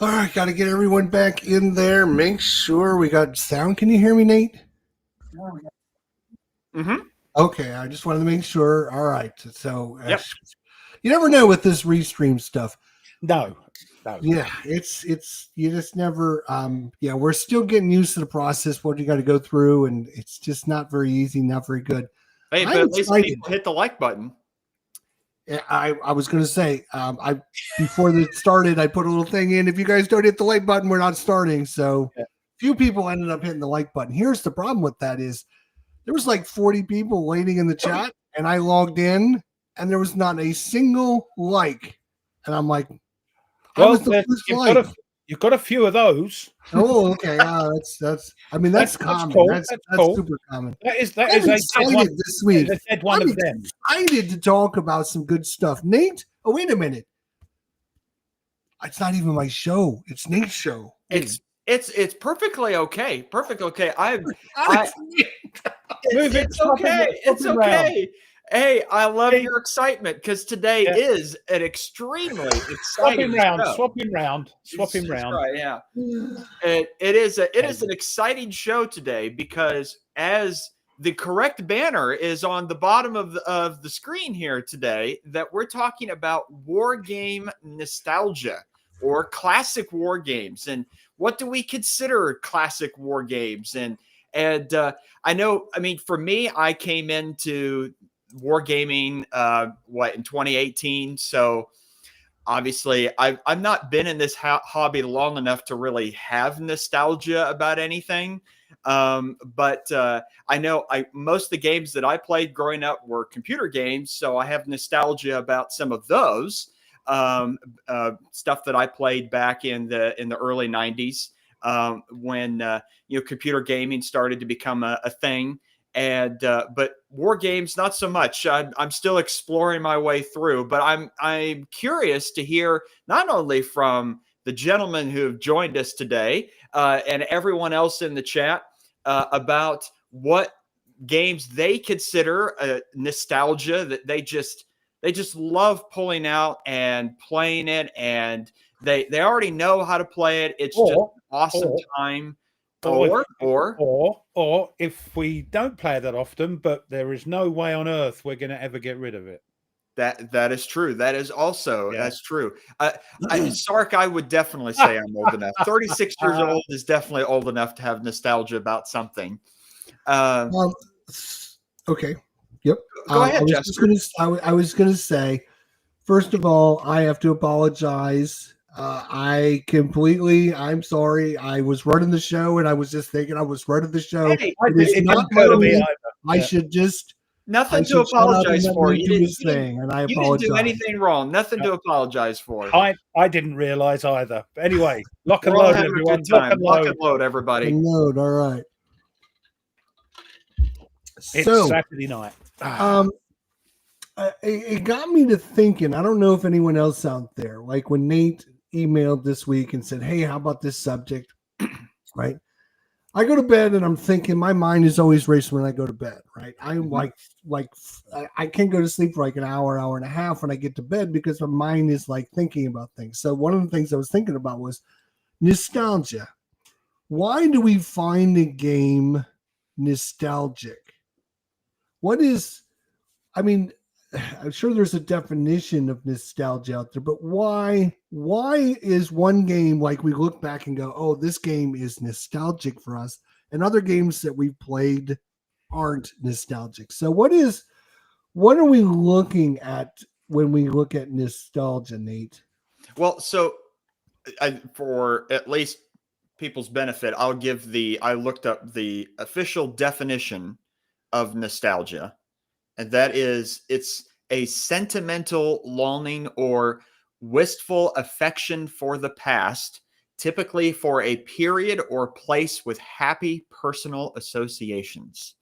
All right, got to get everyone back in there. Make sure we got sound. Can you hear me, Nate? Mm-hmm. Okay, I just wanted to make sure. All right, so Yep. You never know with this restream stuff. No. Yeah, it's you just never. Yeah, we're still getting used to the process. What you got to go through, and it's just not very easy, not very good. Hey, but at least people hit the like button. I was going to say, I before this started, I put a little thing in. If you guys don't hit the like button, we're not starting. So few people ended up hitting the like button. Here's the problem with that is there was like 40 people waiting in the chat, and I logged in, and there was not a single like. And I'm like, well, you've got a few of those. Oh, okay. That's. I mean, that's common. Cool. That's cool. super common. That is excited this week. I'm of them. Excited to talk about some good stuff. Nate. Oh, wait a minute. It's not even my show. It's Nate's show. It's perfectly okay. Perfectly okay. It's okay. It's okay. Hey, I love your excitement because today is an extremely exciting show. Swapping round. Right, yeah. It is an exciting show today because as the correct banner is on the bottom of the screen here today, that we're talking about war game nostalgia or classic war games, and what do we consider classic war games? And I know, I mean, for me, I came into wargaming in 2018, so obviously I've not been in this hobby long enough to really have nostalgia about anything, but I know most of the games that I played growing up were computer games, so I have nostalgia about some of those stuff that I played back in the early 90s, when computer gaming started to become a thing. And but war games, not so much. I'm still exploring my way through, but I'm curious to hear not only from the gentlemen who have joined us today and everyone else in the chat about what games they consider nostalgia, that they just love pulling out and playing it, and they already know how to play it. It's just an awesome time. Or if we don't play it that often, but there is no way on earth we're going to ever get rid of it. That is true. That is also that's true. Sark, I would definitely say I'm old enough. 36 years old is definitely old enough to have nostalgia about something. Okay. Yep. Go ahead, Jester. I was going to say, first of all, I have to apologize. I'm sorry. I was running the show, and I was just thinking I was running the show. Hey, I should just nothing to apologize for. You didn't do anything wrong. Nothing to apologize for. I didn't realize either. But anyway, lock and load, everyone. Lock and load, everybody. Load. All right. It's Saturday night. It got me to thinking. I don't know if anyone else out there, like when Nate emailed this week and said, "Hey, how about this subject?" Right? I go to bed and I'm thinking, my mind is always racing when I go to bed, right? I'm I can't go to sleep for like an hour and a half when I get to bed because my mind is like thinking about things. So one of the things I was thinking about was nostalgia. Why do we find a game nostalgic? What is, I mean, I'm sure there's a definition of nostalgia out there, but why is one game like we look back and go, oh, this game is nostalgic for us, and other games that we've played aren't nostalgic? So what are we looking at when we look at nostalgia, Nate? Well, so for at least people's benefit, I looked up the official definition of nostalgia, and that is it's a sentimental longing or wistful affection for the past, typically for a period or place with happy personal associations.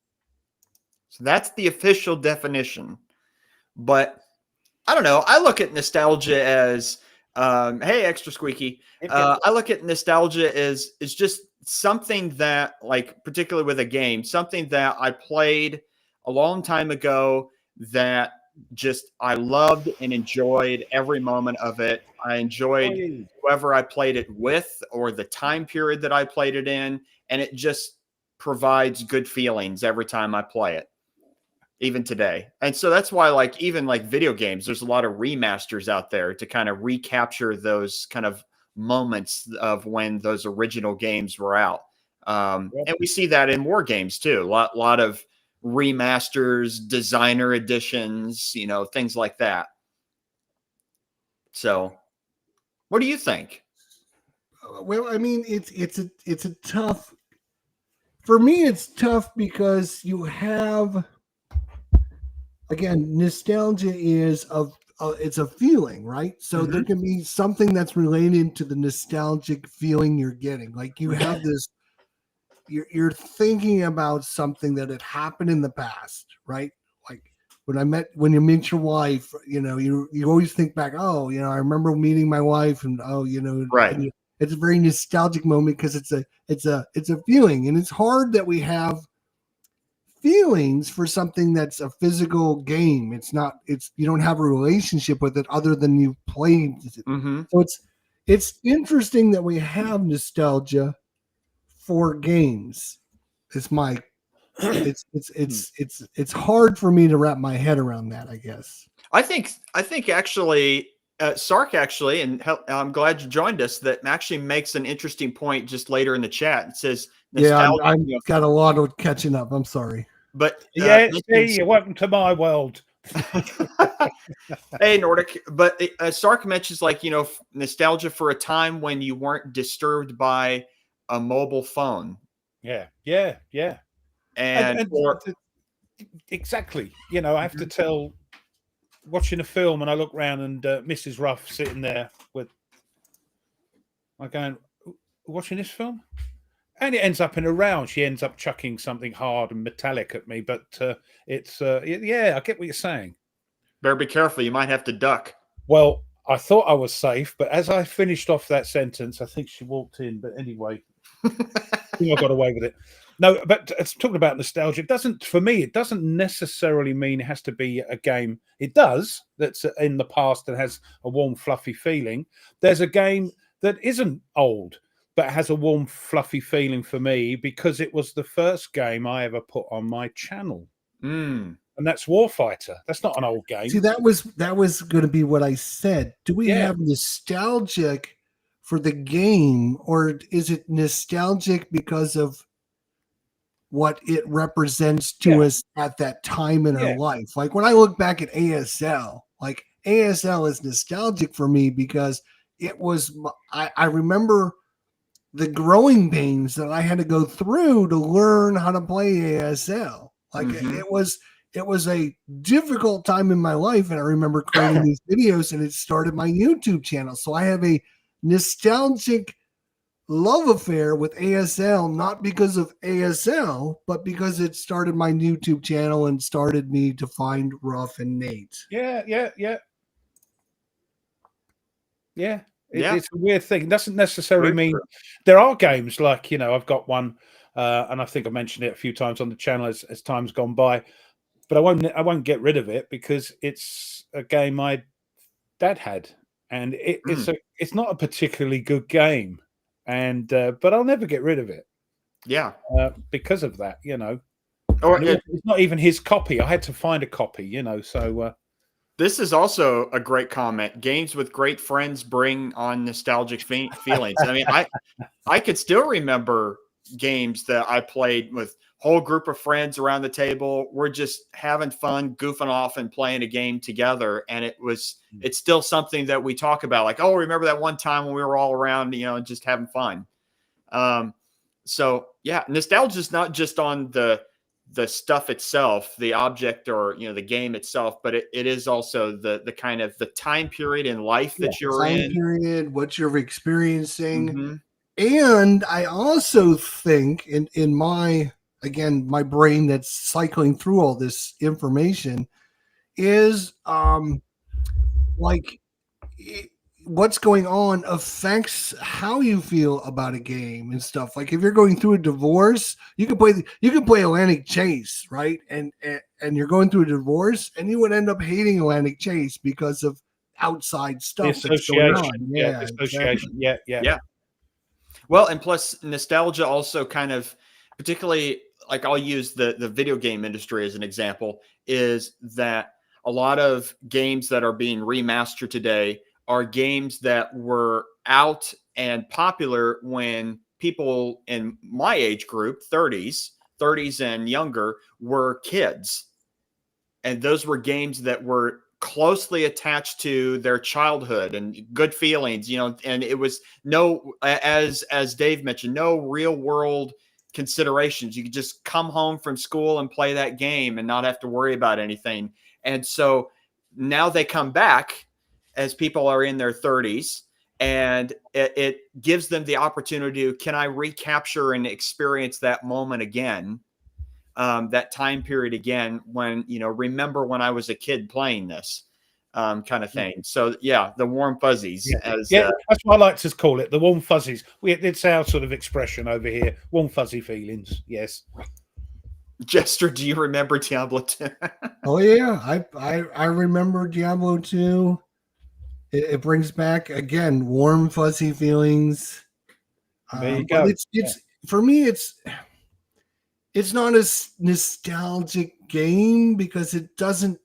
So that's the official definition. But I don't know. I look at nostalgia as, hey, extra squeaky. I look at nostalgia as is just something that, like, particularly with a game, something that I played a long time ago that just I loved and enjoyed every moment of it. I enjoyed whoever I played it with or the time period that I played it in, and it just provides good feelings every time I play it, even today. And so that's why, like, even like video games, there's a lot of remasters out there to kind of recapture those kind of moments of when those original games were out. And we see that in Wargames too. Lot of remasters, designer editions, things like that. So what do you think? Well, I mean, it's a tough, for me, it's tough because you have, again, nostalgia is it's a feeling, right? So there can be something that's related to the nostalgic feeling you're getting. Like you have this, you're thinking about something that had happened in the past, right? Like when you meet your wife, you always think back, oh, I remember meeting my wife, and Right. it's a very nostalgic moment because it's a feeling, and it's hard that we have feelings for something that's a physical game. You don't have a relationship with it other than you've played it. So it's interesting that we have nostalgia for games. It's hard for me to wrap my head around that, I guess. I think actually, Sark actually, and I'm glad you joined us, that actually makes an interesting point just later in the chat. It says, nostalgia, yeah, I've got a lot of catching up. I'm sorry. But you're welcome to my world. Hey, Nordic. But Sark mentions, like, nostalgia for a time when you weren't disturbed by a mobile phone. Yeah. And exactly. I have to tell, watching a film, and I look around and Mrs. Ruff sitting there with, I'm going, watching this film? And it ends up in a round. She ends up chucking something hard and metallic at me. But yeah, I get what you're saying. Better be careful. You might have to duck. Well, I thought I was safe, but as I finished off that sentence, I think she walked in. But anyway, I think I got away with it. No, but it's talking about nostalgia. For me, it doesn't necessarily mean it has to be a game. It does, that's in the past and has a warm, fluffy feeling. There's a game that isn't old, but has a warm, fluffy feeling for me because it was the first game I ever put on my channel. And that's Warfighter. That's not an old game. See, that was going to be what I said. Do we have nostalgic for the game, or is it nostalgic because of what it represents to us at that time in our life? Like when I look back at ASL, like ASL is nostalgic for me because it was, I remember the growing pains that I had to go through to learn how to play ASL. Like it was a difficult time in my life, and I remember creating these videos, and it started my YouTube channel. So I have a nostalgic love affair with ASL, not because of ASL, but because it started my YouTube channel and started me to find Ruff and Nate. Yeah. It's a weird thing. It doesn't necessarily mean there are games like, I've got one and I think I mentioned it a few times on the channel as time's gone by. But I won't get rid of it because it's a game my dad had, and it's not a particularly good game, and but I'll never get rid of it. Yeah, because of that, Or it's not even his copy. I had to find a copy, So this is also a great comment. Games with great friends bring on nostalgic feelings. I mean, I could still remember games that I played with whole group of friends around the table. We're just having fun, goofing off and playing a game together. And it's still something that we talk about, like, oh, remember that one time when we were all around, and just having fun. So yeah, nostalgia is not just on the stuff itself, the object or, the game itself, but it is also the kind of the time period in life that you're in. Period, what you're experiencing. Mm-hmm. And I also think in my brain that's cycling through all this information is what's going on affects how you feel about a game and stuff. Like if you're going through a divorce, you can play Atlantic Chase, right? And you're going through a divorce, and you would end up hating Atlantic Chase because of outside stuff that's going on. Yeah, association. Exactly. Yeah. Well, and plus nostalgia also kind of, particularly, like I'll use the video game industry as an example, is that a lot of games that are being remastered today are games that were out and popular when people in my age group, 30s and younger, were kids. And those were games that were closely attached to their childhood and good feelings, and it was as Dave mentioned, no real world considerations. You could just come home from school and play that game and not have to worry about anything. And so now they come back as people are in their 30s, and it gives them the opportunity to, can I recapture and experience that moment again? That time period again, when, remember when I was a kid playing this, kind of thing. So yeah, the warm fuzzies. That's what I like to call it, the warm fuzzies. It's our sort of expression over here, warm fuzzy feelings. Yes. Jester, do you remember Diablo 2? Oh yeah, I remember Diablo 2. It brings back again warm fuzzy feelings. There you go. But it's for me, it's not a nostalgic game because it doesn't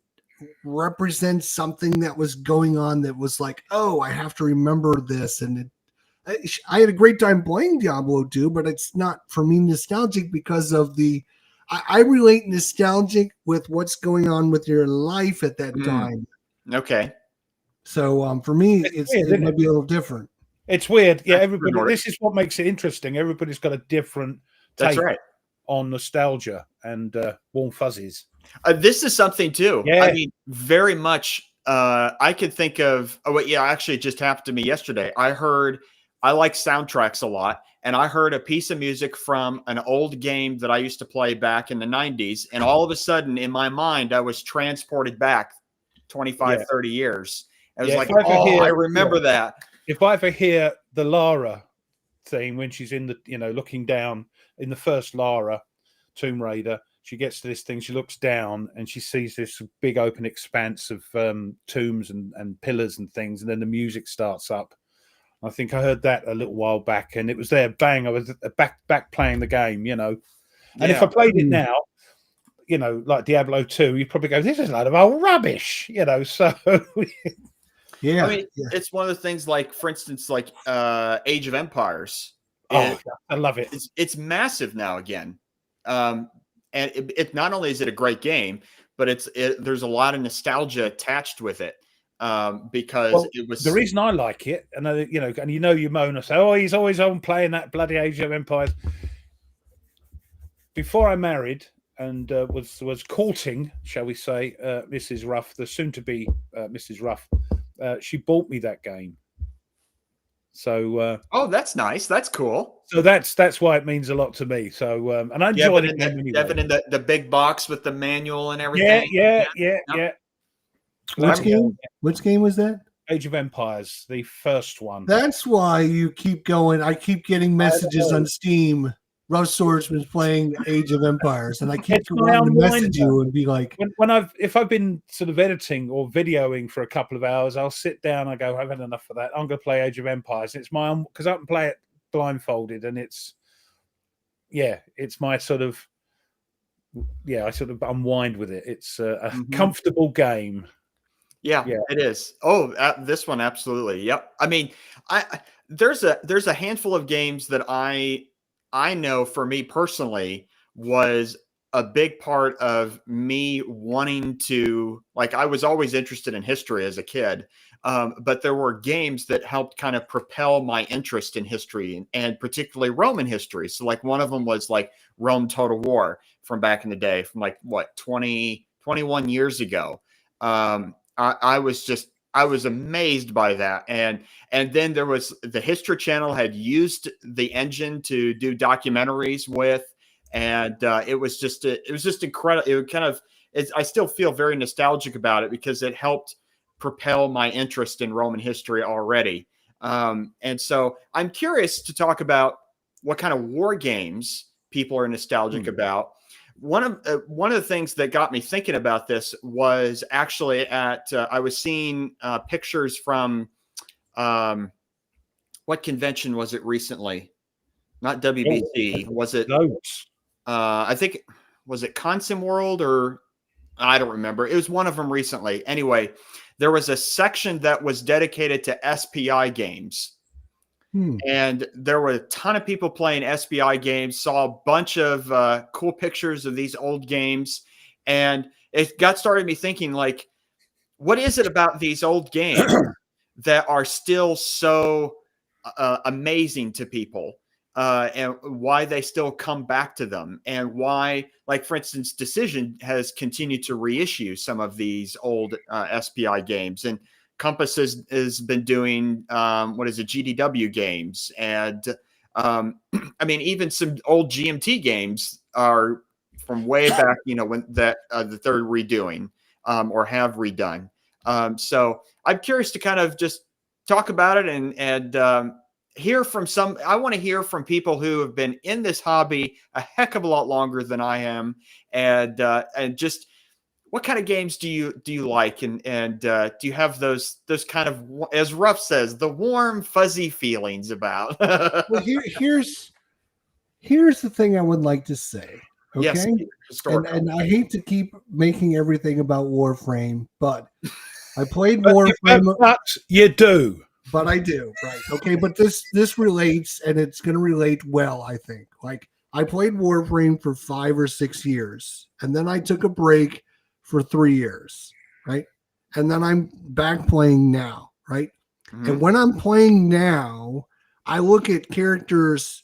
represent something that was going on that was like, oh, I have to remember this. And I had a great time playing Diablo 2, but it's not for me nostalgic because of I relate nostalgic with what's going on with your life at that time. Okay. So for me, it might be a little different. It's weird. Yeah, everybody. This is what makes it interesting. Everybody's got a different take on nostalgia and warm fuzzies. This is something too. Yeah. I mean, very much. I could think of. Oh, wait, yeah. Actually, it just happened to me yesterday. I like soundtracks a lot, and I heard a piece of music from an old game that I used to play back in the 90s, and all of a sudden, in my mind, I was transported back 25, 30 years. I was like, I remember that. If I ever hear the Lara theme when she's in the, looking down in the first Lara Tomb Raider, she gets to this thing, she looks down and she sees this big open expanse of tombs and pillars and things, and then the music starts up. I think I heard that a little while back, and it was there, bang, I was back playing the game, And if I played it now, like Diablo 2, you'd probably go, this is a lot of old rubbish, so... Yeah, I mean, it's one of the things, like, for instance, like Age of Empires. I love it. It's massive now again. And it not only is it a great game, but there's a lot of nostalgia attached with it. Because it was the reason I like it, and you moan and say, "Oh, he's always on playing that bloody Age of Empires." Before I married and was courting, shall we say, Mrs. Ruff, the soon-to-be Mrs. Ruff, she bought me that game. So, that's nice. That's cool. So that's why it means a lot to me. So, and I enjoyed it anyway. In the big box with the manual and everything. Yeah. Which game was that? Age of Empires, the first one. That's why you keep going. I keep getting messages on Steam. Russ Swordsman's playing Age of Empires, and I keep It's my wanting to message unwinder. you and be like, if I've been sort of editing or videoing for a couple of hours, I'll sit down. I go, I've had enough of that. I'm going to play Age of Empires. It's my because I can play it blindfolded, and it's my sort of I sort of unwind with it. It's a comfortable game. Yeah, it is. Oh, this one absolutely. Yep. I mean, there's a handful of games that I know for me personally was a big part of me wanting to, like, I was always interested in history as a kid, but there were games that helped kind of propel my interest in history and particularly Roman history. So like one of them was like Rome Total War from back in the day, from like what 21 years ago. I was amazed by that. And then there was the History Channel had used the engine to do documentaries with, and it was just incredible. It kind of, I still feel very nostalgic about it because it helped propel my interest in Roman history already. And so I'm curious to talk about what kind of war games people are nostalgic about. One of the things that got me thinking about this was actually I was seeing pictures from what convention was it recently? Not WBC. Was it? I think was it Consim World, or I don't remember. It was one of them recently. Anyway, there was a section that was dedicated to SPI games. And there were a ton of people playing SPI games, saw a bunch of cool pictures of these old games. And it got started me thinking, like, what is it about these old games that are still so amazing to people? And why they still come back to them, and why, like, for instance, Decision has continued to reissue some of these old SPI games, and Compass has been doing GDW games, and I mean, even some old GMT games are from way back, when that they're redoing or have redone. So I'm curious to kind of just talk about it and hear from some. I want to hear from people who have been in this hobby a heck of a lot longer than I am, and just what kind of games do you like, and do you have those kind of, as Ruff says, the warm fuzzy feelings about? Well, here's the thing I would like to say. Okay, yes, and I hate to keep making everything about Warframe, but I played Warframe. But you do. But I do, right? Okay, but this relates, and it's going to relate well, I think. Like, I played Warframe for 5 or 6 years, and then I took a break for 3 years, right? And then I'm back playing now, right? And when I'm playing now, I look at characters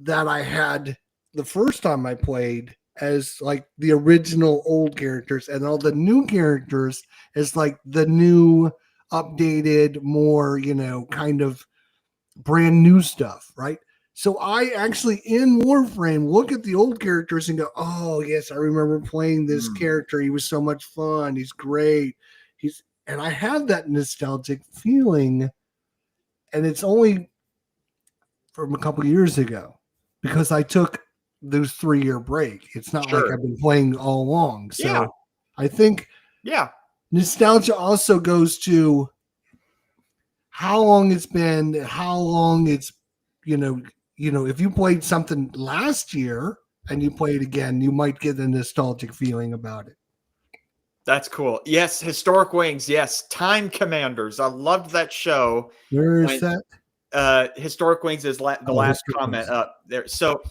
that I had the first time I played as like the original old characters, and all the new characters as like the new, updated, more, kind of brand new stuff, right? So I actually, in Warframe, look at the old characters and go, oh yes, I remember playing this character. He was so much fun. He's great. And I have that nostalgic feeling, and it's only from a couple years ago because I took those 3-year break. It's not like I've been playing all along. So I think nostalgia also goes to how long it's been, how long it's, if you played something last year and you play it again, you might get a nostalgic feeling about it. That's cool. Yes, Historic Wings. Yes, Time Commanders. I loved that show. Where is that? Historic Wings is the last comment up there. So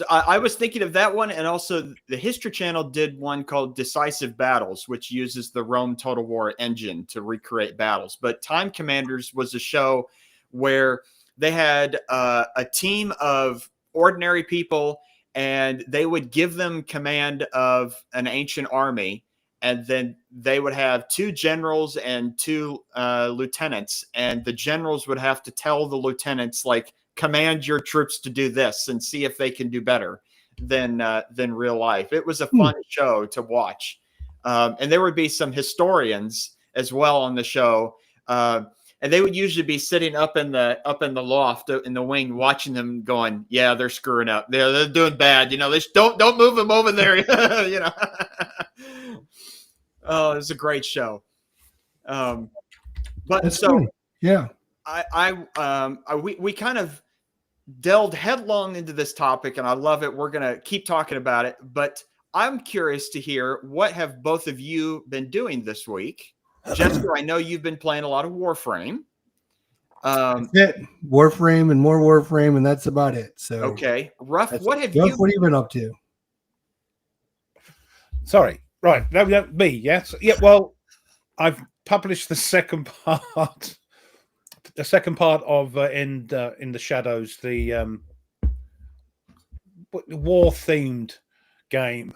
I was thinking of that one, and also the History Channel did one called Decisive Battles, which uses the Rome Total War engine to recreate battles. But Time Commanders was a show where they had a team of ordinary people, and they would give them command of an ancient army, and then they would have 2 generals and 2 lieutenants, and the generals would have to tell the lieutenants, like, command your troops to do this and see if they can do better than real life. It was a fun show to watch. And there would be some historians as well on the show. and they would usually be sitting up in the loft in the wing, watching them, going, "Yeah, they're screwing up. They're doing bad. They don't move them over there." Oh, it's a great show. But That's so funny. Yeah. we kind of delved headlong into this topic, and I love it. We're gonna keep talking about it, but I'm curious to hear, what have both of you been doing this week? Jester, I know you've been playing a lot of Warframe. That's it. Warframe and more Warframe, and that's about it. So okay, Ruff, what have Ruff, what have you been up to? Sorry, right? No, me. Yes, yeah. Well, I've published the second part. The second part of in the Shadows, the war-themed game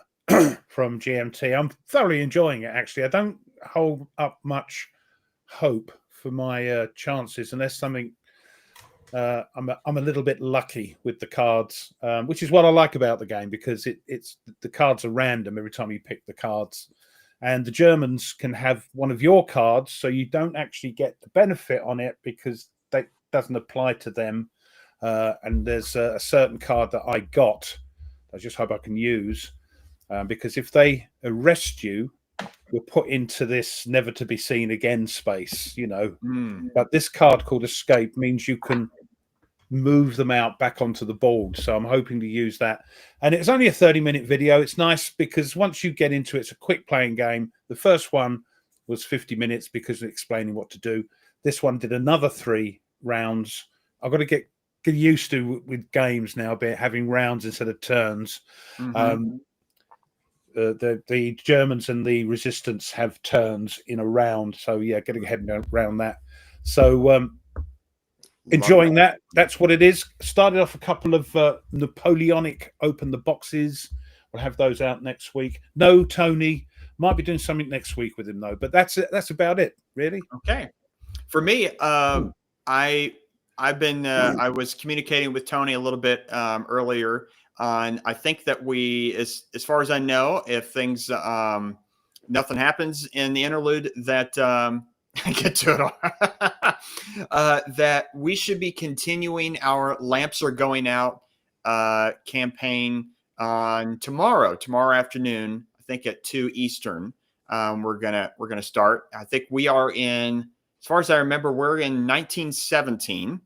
from GMT. I'm thoroughly enjoying it. Actually, I don't hold up much hope for my chances unless something. I'm a little bit lucky with the cards, which is what I like about the game, because it's the cards are random every time you pick the cards, and the Germans can have one of your cards, so you don't actually get the benefit on it because that doesn't apply to them. And there's a certain card that I got. I just hope I can use, because if they arrest you, you're put into this never to be seen again space, But this card called Escape means you can move them out back onto the board. So I'm hoping to use that. And it's only a 30-minute video. It's nice because once you get into it, it's a quick playing game. The first one was 50 minutes because of explaining what to do. This one did another 3 rounds. I've got to get used to with games now, having rounds instead of turns. Mm-hmm. The Germans and the Resistance have turns in a round, so yeah, getting ahead around that. So enjoying that. That's what it is. Started off a couple of Napoleonic open the boxes. We'll have those out next week. No, Tony might be doing something next week with him though, but that's it. That's about it, really. Okay. For me, I've been I was communicating with Tony a little bit earlier. I think that as far as I know, if things, nothing happens in the interlude, that I get to it, that we should be continuing our Lamps Are Going Out campaign on tomorrow afternoon. I think at 2 Eastern. We're gonna start. I think we are in, as far as I remember, we're in 1917,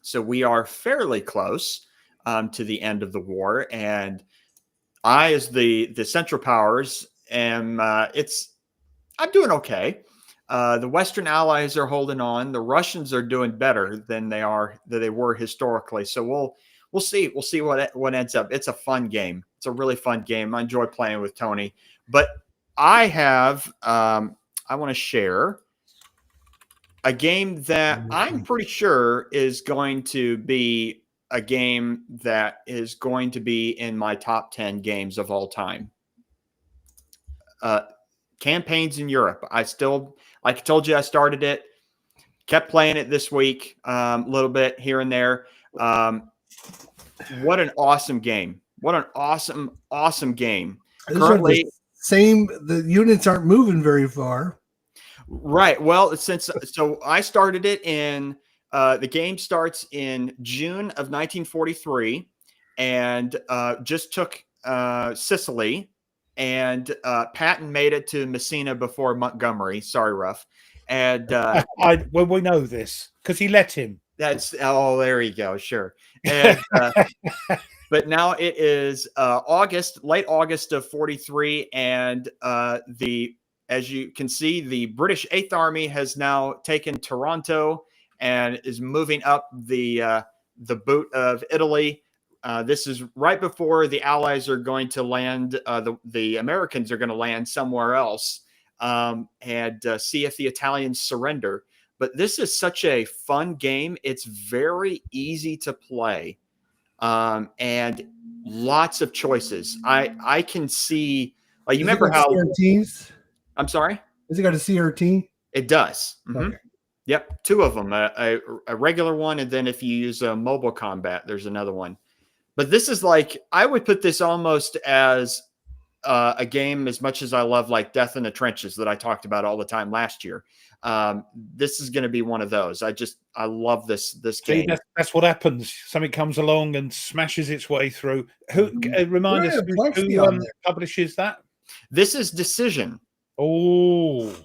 so we are fairly close to the end of the war, and I, as the Central Powers, I'm doing okay. The Western allies are holding on. The Russians are doing better than they were historically. So we'll see what ends up. It's a fun game. It's a really fun game. I enjoy playing with Tony. But I have I want to share a game that I'm pretty sure is going to be a game that is going to be in my top 10 games of all time. Campaigns in Europe. I still, like I told you, I started it, kept playing it this week, a little bit here and there. What an awesome game. What an awesome game. Currently, the units aren't moving very far. Right. Well, so I started it in, the game starts in June of 1943, and just took Sicily, and Patton made it to Messina before Montgomery. Sorry, Ruff. And well, we know this because he let him. There you go. Sure. And, but now it is late August of 43, and as you can see, the British 8th Army has now taken Taranto and is moving up the boot of Italy. This is right before the Allies are going to land. The Americans are going to land somewhere else and see if the Italians surrender. But this is such a fun game. It's very easy to play, and lots of choices. I can see. You remember how? CRTs? I'm sorry? Has it got a CRT? It does. Mm-hmm. Okay. Yep. 2 of them, a regular one. And then if you use a mobile combat, there's another one. But this is I would put this almost as a game as much as I love like Death in the Trenches that I talked about all the time last year. This is going to be one of those. I love this game. That's what happens. Something comes along and smashes its way through. Who remind us who publishes that? This is Decision. Oh.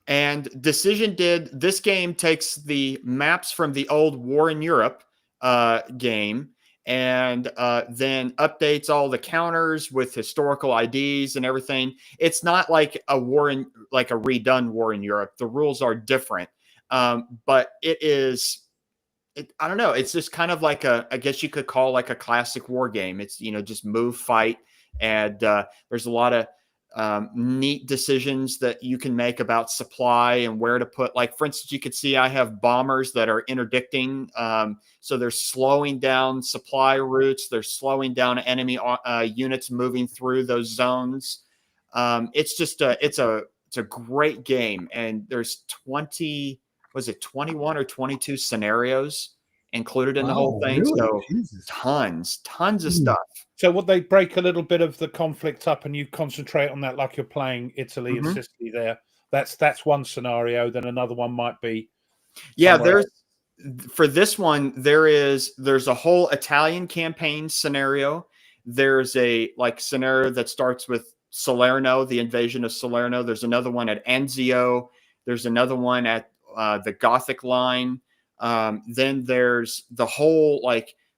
And Decision did this game takes the maps from the old War in Europe game and then updates all the counters with historical IDs and everything. It's not like a redone War in Europe. The rules are different, but it is. I don't know. It's just kind of like I guess you could call like a classic war game. It's just move, fight, and there's a lot of neat decisions that you can make about supply and where to put, like, for instance, you could see I have bombers that are interdicting. So they're slowing down supply routes. They're slowing down enemy units moving through those zones. It's just it's a great game. And there's 21 or 22 scenarios included in the whole thing. Really? So Jesus. tons of stuff. So would they break a little bit of the conflict up and you concentrate on that like you're playing Italy and Sicily there? That's one scenario. Then another one might be. Yeah, for this one, there's a whole Italian campaign scenario. There's a scenario that starts with Salerno, the invasion of Salerno. There's another one at Anzio. There's another one at the Gothic line. Then there's the whole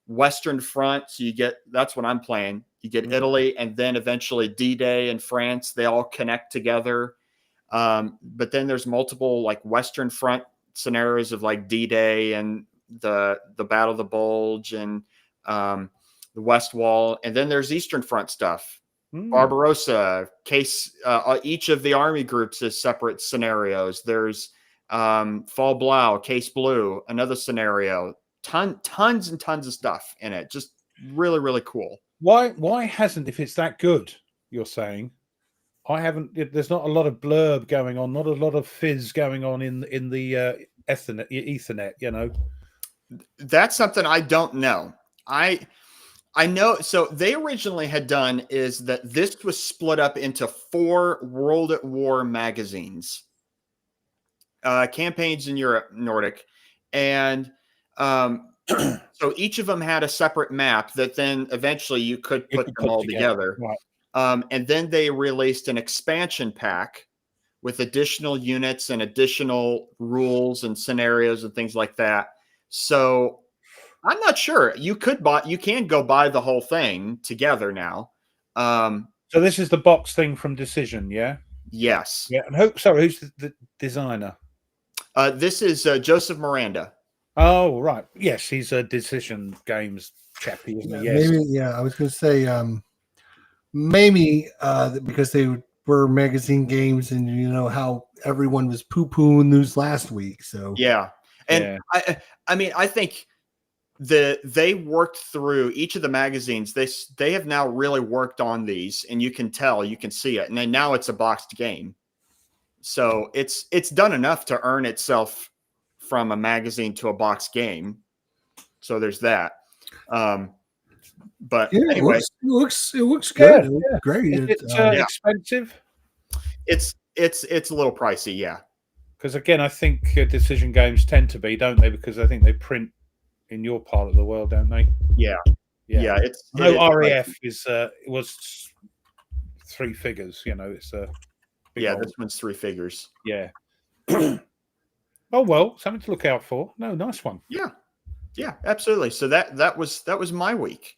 Western Front. So that's what I'm playing. You get Italy and then eventually D-Day in France. They all connect together. But then there's multiple Western Front scenarios of D-Day and the Battle of the Bulge and the West Wall. And then there's Eastern Front stuff. Barbarossa, each of the army groups is separate scenarios. There's Fall Blau, Case Blue, another scenario. Tons and tons of stuff in it. Just really, really cool. Why hasn't, if it's that good, you're saying, there's not a lot of blurb going on, not a lot of fizz going on in the Ethernet, That's something I don't know. I know. So they originally had done is that this was split up into 4 World at War magazines, campaigns in Europe, Nordic. And so each of them had a separate map that then eventually you could put them all together. Right. And then they released an expansion pack with additional units and additional rules and scenarios and things like that. So I'm not sure. You can go buy the whole thing together now. So this is the box thing from Decision, yeah? Yes. Yeah. And who's the designer? This is Joseph Miranda. Oh, right. Yes, he's a Decision Games chappie, isn't he? Yes. Maybe, I was going to say maybe because they were magazine games and how everyone was poo-pooing those last week. So yeah. And yeah. I think they worked through each of the magazines. They have now really worked on these, and you can see it. And then now it's a boxed game. So it's done enough to earn itself from a magazine to a box game. So there's that. But yeah, anyway, it looks good. Yeah, it looks great. It's expensive. It's a little pricey, yeah. Because again, I think Decision Games tend to be, don't they? Because I think they print in your part of the world, don't they? Yeah. RAF was 3 figures. It's a this one's 3 figures. Yeah. Oh well, something to look out for. No, nice one. Yeah, absolutely. So that was my week.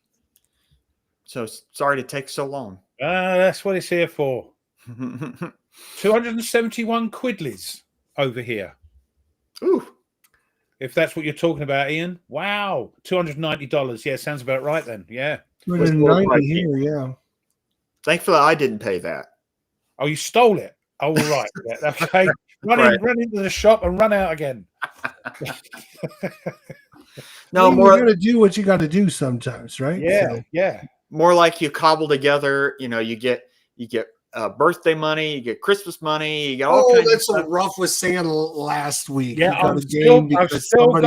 So sorry to take so long. That's what it's here for. 271 quidlies over here. Ooh. If that's what you're talking about, Ian. Wow. $290. Yeah, sounds about right then. Yeah. 290 here, yeah. Thankfully, I didn't pay that. Oh, you stole it. Oh, right. Yeah, okay. Run into the shop and run out again. No, you got to do what you got to do sometimes, right? Yeah, yeah. More like you cobble together. You get birthday money, you get Christmas money, you get all kinds that's of what Ruff was saying last week. Yeah, I've still got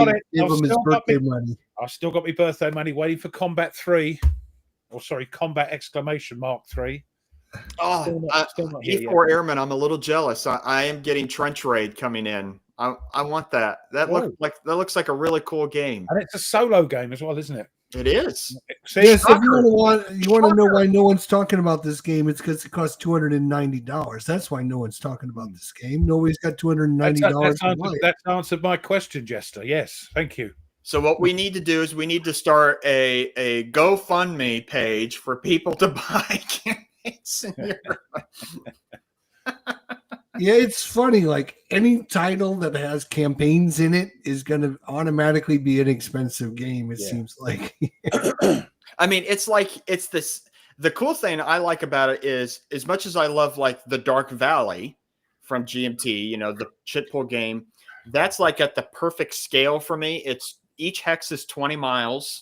it. Give him his birthday money. I've still got my birthday money waiting for Combat 3. Or sorry, Combat !3. Oh, still not here E4 Airman, I'm a little jealous. I am getting Trench Raid coming in. I want that. That looks like a really cool game. And it's a solo game as well, isn't it? It is. See, Yes, if you want to know why no one's talking about this game, it's because it costs $290. That's why no one's talking about this game. Nobody's got $290. That's answered my question, Jester. Yes, thank you. So what we need to do is we need to start a GoFundMe page for people to buy campaigns in Europe. Yeah, it's funny. Like any title that has campaigns in it is going to automatically be an expensive game. It seems like. I mean, it's this. The cool thing I like about it is, as much as I love like the Dark Valley from GMT, you know, the shit pool game, that's like at the perfect scale for me. It's each hex is 20 miles.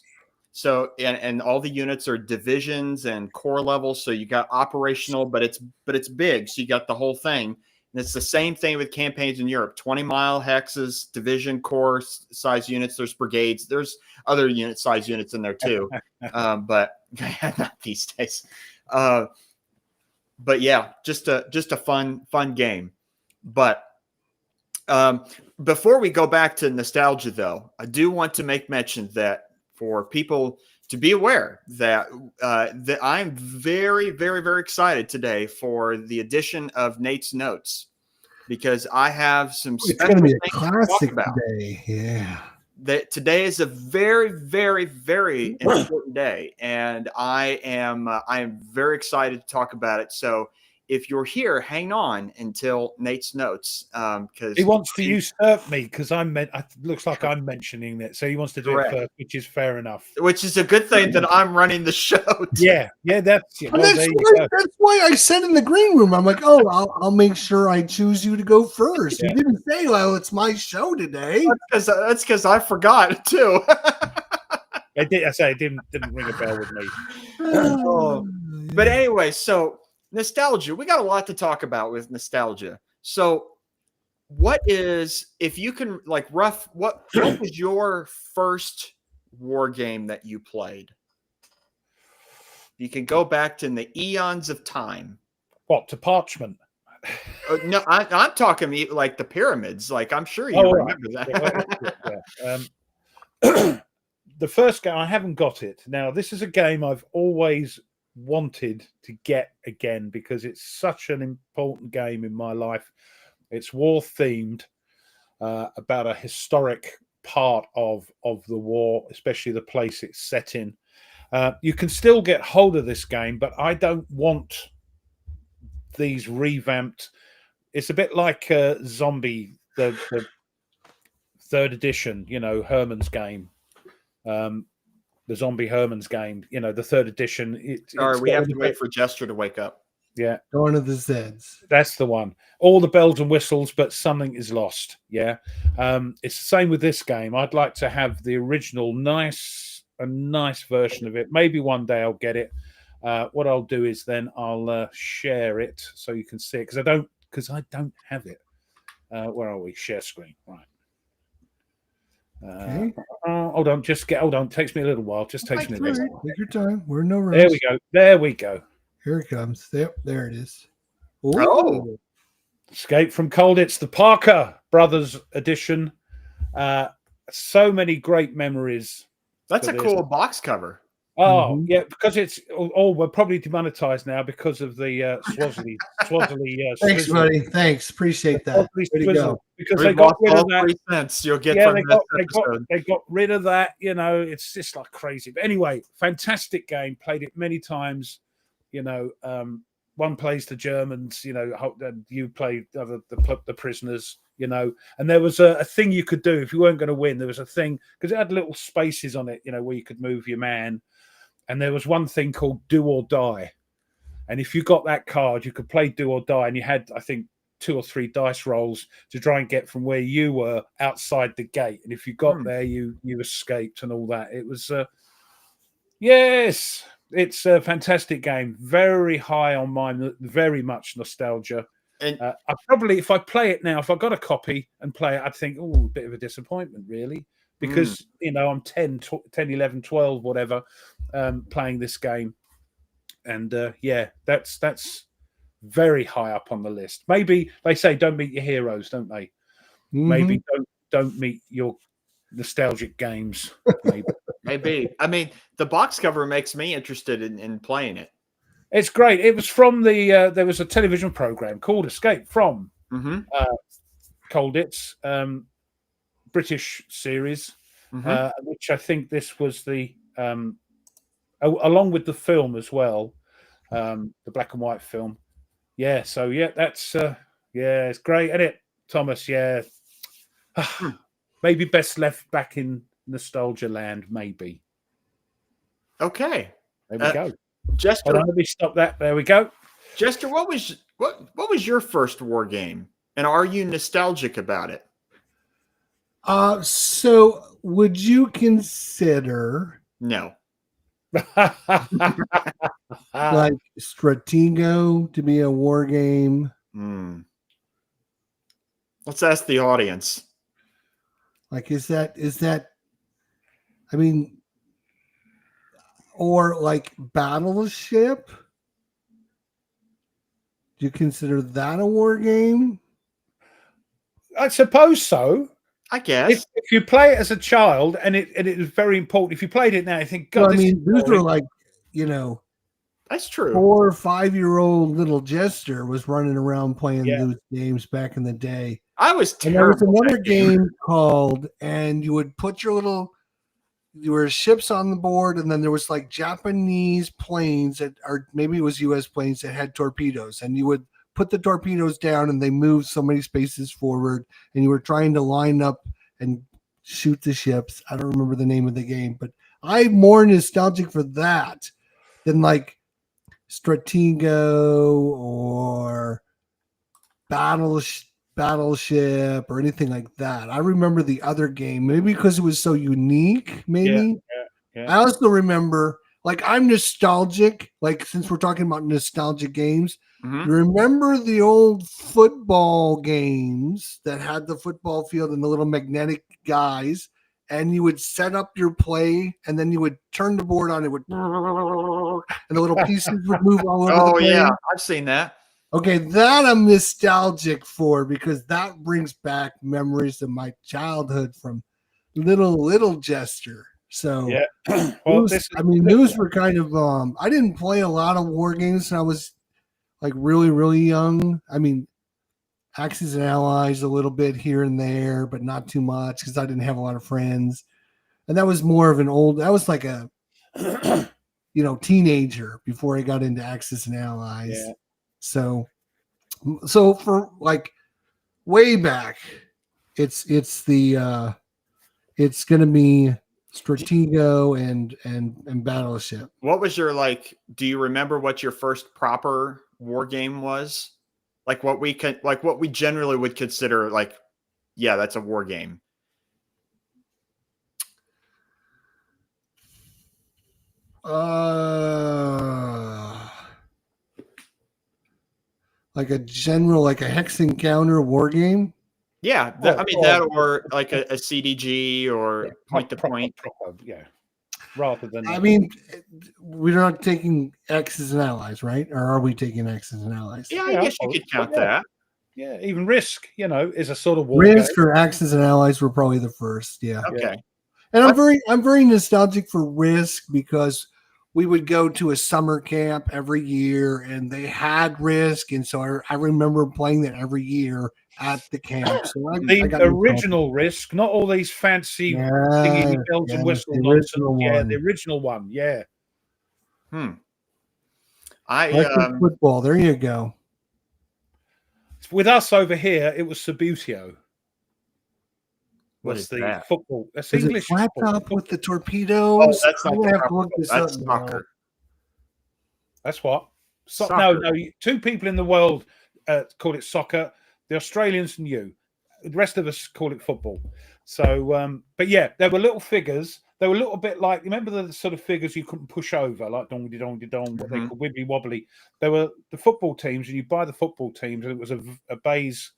So, and all the units are divisions and core levels. So you got operational, but it's big. So you got the whole thing. And it's the same thing with campaigns in Europe, 20-mile hexes, division core size units. There's brigades. There's other unit size units in there too. But not these days. But yeah, just a fun game. But before we go back to nostalgia, though, I do want to make mention that for people to be aware that that I'm very, very, very excited today for the addition of Nate's Notes, because I have some It's going to be a classic today. Yeah. That today is a very, very, very important day, and I am very excited to talk about it. So if you're here, hang on until Nate's Notes, because he wants to usurp me because looks like I'm mentioning it, so he wants to do it first, which is fair enough. Which is a good thing that I'm running the show. Yeah, that's why I said in the green room, I'm like, oh, I'll make sure I choose you to go first. You didn't say, well, it's my show today. That's because I forgot too. I say it didn't ring a bell with me. But anyway, so. Nostalgia. We got a lot to talk about with nostalgia. So what is, if you can like what was your first war game that you played? You can go back to the eons of time. What, to Parchment? No, I'm talking like the pyramids. Like, I'm sure you remember that. The first game, I haven't got it. Now, this is a game I've always wanted to get again because it's such an important game in my life. It's war themed, about a historic part of the war, especially the place it's set in. You can still get hold of this game, but I don't want these revamped. It's a bit like Zombie, the third edition, you know, Herman's game. The Zombie Herman's game, you know, the third edition. We have to wait for Jester to wake up. Yeah. Dawn of the Zeds. That's the one. All the bells and whistles, but something is lost. Yeah. It's the same with this game. I'd like to have the original nice version of it. Maybe one day I'll get it. What I'll do is then I'll share it so you can see it, because I don't have it. Where are we? Share screen. Right. Okay. Hold on. It takes me a little while. Just takes me a little while. Take your time. We're in no rush. There we go. Here it comes. Yep, there it is. Ooh. Oh. Escape from Cold. It's the Parker Brothers edition. So many great memories. That's a cool box cover. Oh, yeah, because it's we're probably demonetized now because of the Swazzle. Thanks, buddy. Thanks. Appreciate that. Because they got rid of that. 3 cents you'll get Yeah, from they got rid of that. You know, it's just like crazy. But anyway, fantastic game. Played it many times. You know, one plays the Germans. You know, you play the prisoners. You know, and there was a thing you could do if you weren't going to win. There was a thing because it had little spaces on it. You know, where you could move your man. And there was one thing called Do or Die. And if you got that card, you could play Do or Die. And you had, I think, 2 or 3 dice rolls to try and get from where you were outside the gate. And if you got there, you escaped and all that. It was, yes, it's a fantastic game. Very high on mine, very much nostalgia. And I probably, if I play it now, if I got a copy and play it, I'd think, oh, a bit of a disappointment, really. Because, you know, I'm 10, 11, 12, whatever, playing this game. And that's very high up on the list. Maybe they say don't meet your heroes, don't they? Maybe don't meet your nostalgic games. Maybe. I mean, the box cover makes me interested in playing it. It's great. It was from the there was a television program called Escape from Colditz, British series, which I think this was the along with the film as well, the black and white film. Yeah, so that's it's great, isn't it, Thomas? Yeah. Maybe best left back in nostalgia land, maybe. Okay. There we go. Jester, let me stop that. There we go. Jester, what was your first war game? And are you nostalgic about it? So would you consider No. like Stratego to be a war game? Let's ask the audience. Like, is that, I mean, or like Battleship? Do you consider that a war game? I suppose so. I guess if you play it as a child, and it is very important. If you played it now, you think, God, well, I mean, these were like, that's true. 4 or 5-year-old little Jester was running around playing those games back in the day. I was terrible. And there was another game called, and you would put there were ships on the board, and then there was like Japanese planes or maybe it was US planes that had torpedoes, and you would put the torpedoes down and they moved so many spaces forward, and you were trying to line up and shoot the ships. I don't remember the name of the game, but I'm more nostalgic for that than like Stratego or Battleship or anything like that. I remember the other game, maybe because it was so unique, maybe. Yeah. I also remember, like, I'm nostalgic, like, since we're talking about nostalgic games, you remember the old football games that had the football field and the little magnetic guys, and you would set up your play, and then you would turn the board on, it would, and the little pieces would move all over the play. Yeah, I've seen that. Okay, that I'm nostalgic for, because that brings back memories of my childhood from little Jester. So, well, those were kind of I didn't play a lot of war games when I was like really, really young. I mean, Axis and Allies a little bit here and there, but not too much because I didn't have a lot of friends. And that was more of that was like a teenager before I got into Axis and Allies. Yeah. So for like way back, it's going to be Stratego and Battleship. What was your, like, do you remember what your first proper war game was? Like what we generally would consider like, yeah, that's a war game. Like a general, like a hex encounter war game. Yeah, that or like a CDG or point to point. Yeah, rather than. I mean, we're not taking X's and Allies, right? Or are we taking X's and Allies? Yeah, I guess you could count that. Yeah, even Risk, is a sort of war Risk game. or Axis and Allies were probably the first. Yeah. Okay. And I'm very nostalgic for Risk because we would go to a summer camp every year and they had Risk, and so I remember playing that every year at the camp. So the original Risk, not all these fancy thingy bells and whistles nonsense. Yeah, the original one. Yeah. Football. There you go. With us over here, it was Sabutio. What is that? Football? That's is English. It flat top with the torpedoes. Oh, that's not that's soccer. That's what? Soccer. No. Two people in the world call it soccer. The Australians and you. The rest of us call it football. So, but yeah, there were little figures. They were a little bit like, remember the sort of figures you couldn't push over, like dong dong dong, what they call wibbly wobbly. They were the football teams, and you buy the football teams, and it was a baize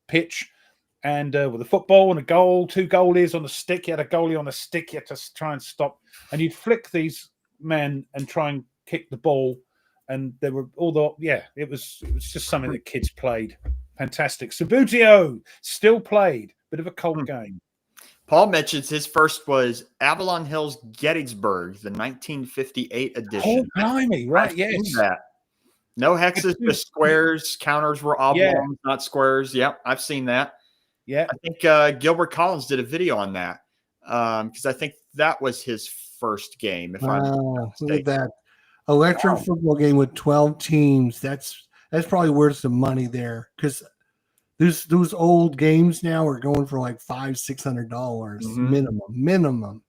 pitch, and with a football and a goal, 2 goalies on a stick. You had a goalie on a stick. You had to try and stop, and you'd flick these men and try and kick the ball and there were all the it was just something that kids played. Fantastic. Sabutio still played. Bit of a cult game. Paul mentions his first was Avalon Hills Gettysburg, the 1958 edition. Oh, blimey, right? I've Yes. seen that. No hexes, just squares. Counters were oblongs, not squares. Yep, I've seen that. Yeah. I think Gilbert Collins did a video on that because I think that was his first game. If I'm not look at that electric football game with 12 teams. That's probably worth some money there because those old games now are going for like $500-$600 minimum.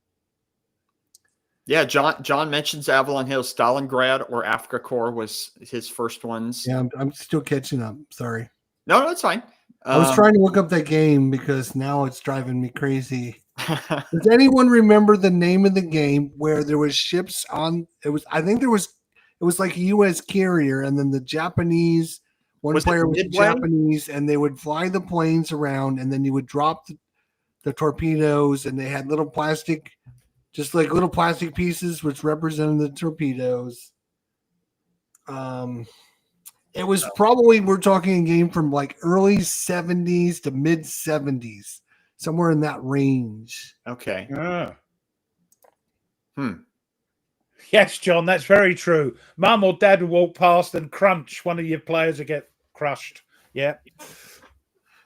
Yeah, John mentions Avalon Hills, Stalingrad, or Africa Corps was his first ones. Yeah, I'm still catching up. Sorry. No, it's fine. I was trying to look up that game because now it's driving me crazy. Does anyone remember the name of the game where there was ships on? It was like a U.S. carrier, and then the Japanese player was Japanese, and they would fly the planes around, and then you would drop the torpedoes, and they had little plastic pieces which represented the torpedoes. It was probably, we're talking a game from like early 70s to mid 70s, somewhere in that range. Okay. Yes, John, that's very true. Mum or dad would walk past and crunch. One of your players would get crushed. Yeah.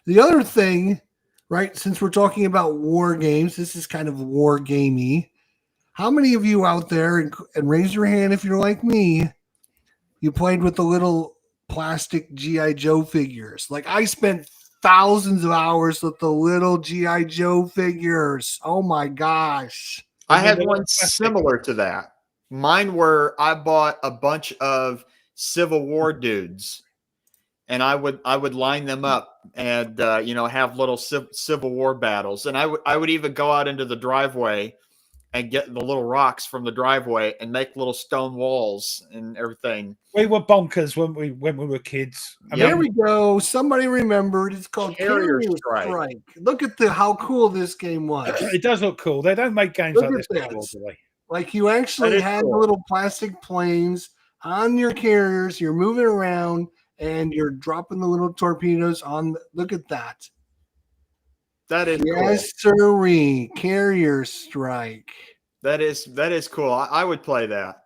The other thing, right, since we're talking about war games, this is kind of war gamey. How many of you out there, and raise your hand if you're like me, you played with the little plastic G.I. Joe figures? Like, I spent thousands of hours with the little G.I. Joe figures. Oh my gosh. I had one similar to that. Mine were, I bought a bunch of Civil War dudes, and I would line them up and have little Civil War battles. And I would even go out into the driveway and get the little rocks from the driveway and make little stone walls and everything. We were bonkers when we were kids. There we go. Somebody remembered. It's called Carrier Strike. Look at how cool this game was. It does look cool. They don't make games like this anymore, do they? Like, you actually had the little plastic planes on your carriers. You're moving around and you're dropping the little torpedoes on. Look at that. That is yes, sirree. Carrier Strike. That is cool. I would play that.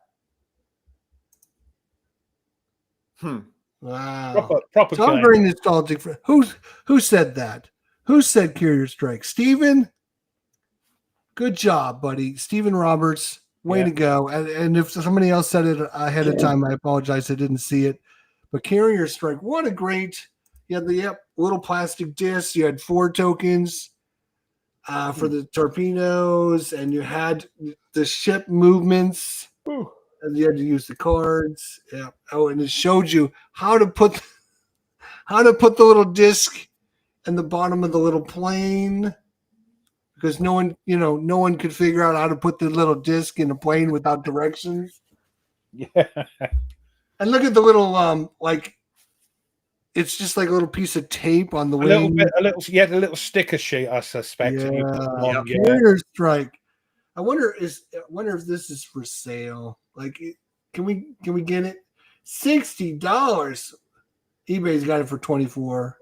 Wow. Proper so I'm very nostalgic for who said that? Who said Carrier Strike? Steven? Good job, buddy. Steven Roberts. Way to go. And if somebody else said it ahead of time, I apologize. I didn't see it. But Carrier Strike, what a great. You had the little plastic disc. You had 4 tokens for the torpedoes, and you had the ship movements. And you had to use the cards. Yeah. Oh, and it showed you how to put the little disc in the bottom of the little plane, because no one could figure out how to put the little disc in a plane without directions. Yeah. And look at the little it's just like a little piece of tape on the wing. A little sticker sheet, I suspect. Yeah. Carrier Strike. I wonder if this is for sale. Like, can we get it? $60. eBay's got it for $24.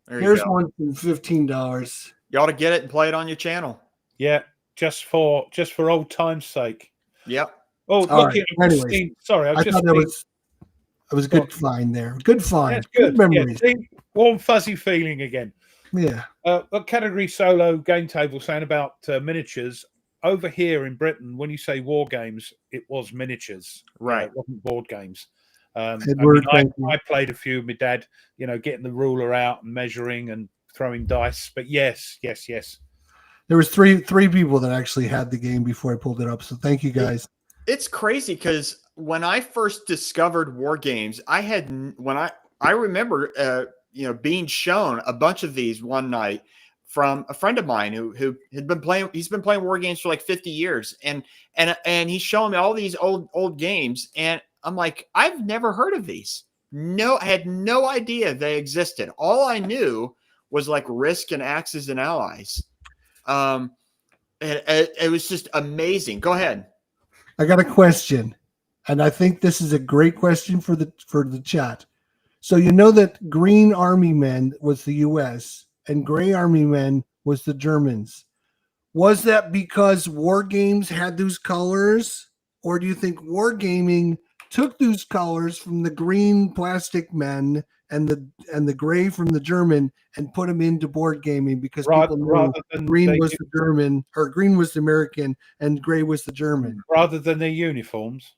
Here's one for $15. You ought to get it and play it on your channel. Yeah, just for old time's sake. Yep. Oh, look! Anyway, sorry, I thought that was a good find there. Good find. That's good. Memories. Yeah, warm, fuzzy feeling again. Yeah. A category solo game table saying about miniatures. Over here in Britain, when you say war games, it was miniatures. Right. It wasn't board games. I played a few with my dad, getting the ruler out and measuring and throwing dice. But yes. There was three people that actually had the game before I pulled it up. So thank you guys. It's crazy because when I first discovered war games, I remember being shown a bunch of these one night from a friend of mine who had been playing. He's been playing war games for like 50 years, and he's showing me all these old games, and I'm like, I've never heard of these. No, I had no idea they existed. All I knew was like Risk and Axis and Allies. And it was just amazing. Go ahead. I got a question. and I think this is a great question for the chat. So you know that green army men was the U.S. and gray army men was the Germans. Was that because Wargames had those colors, or do you think Wargaming took those colors from the green plastic men and the gray from the German and put them into board gaming because people knew green was the German or green was the American and gray was the German rather than their uniforms?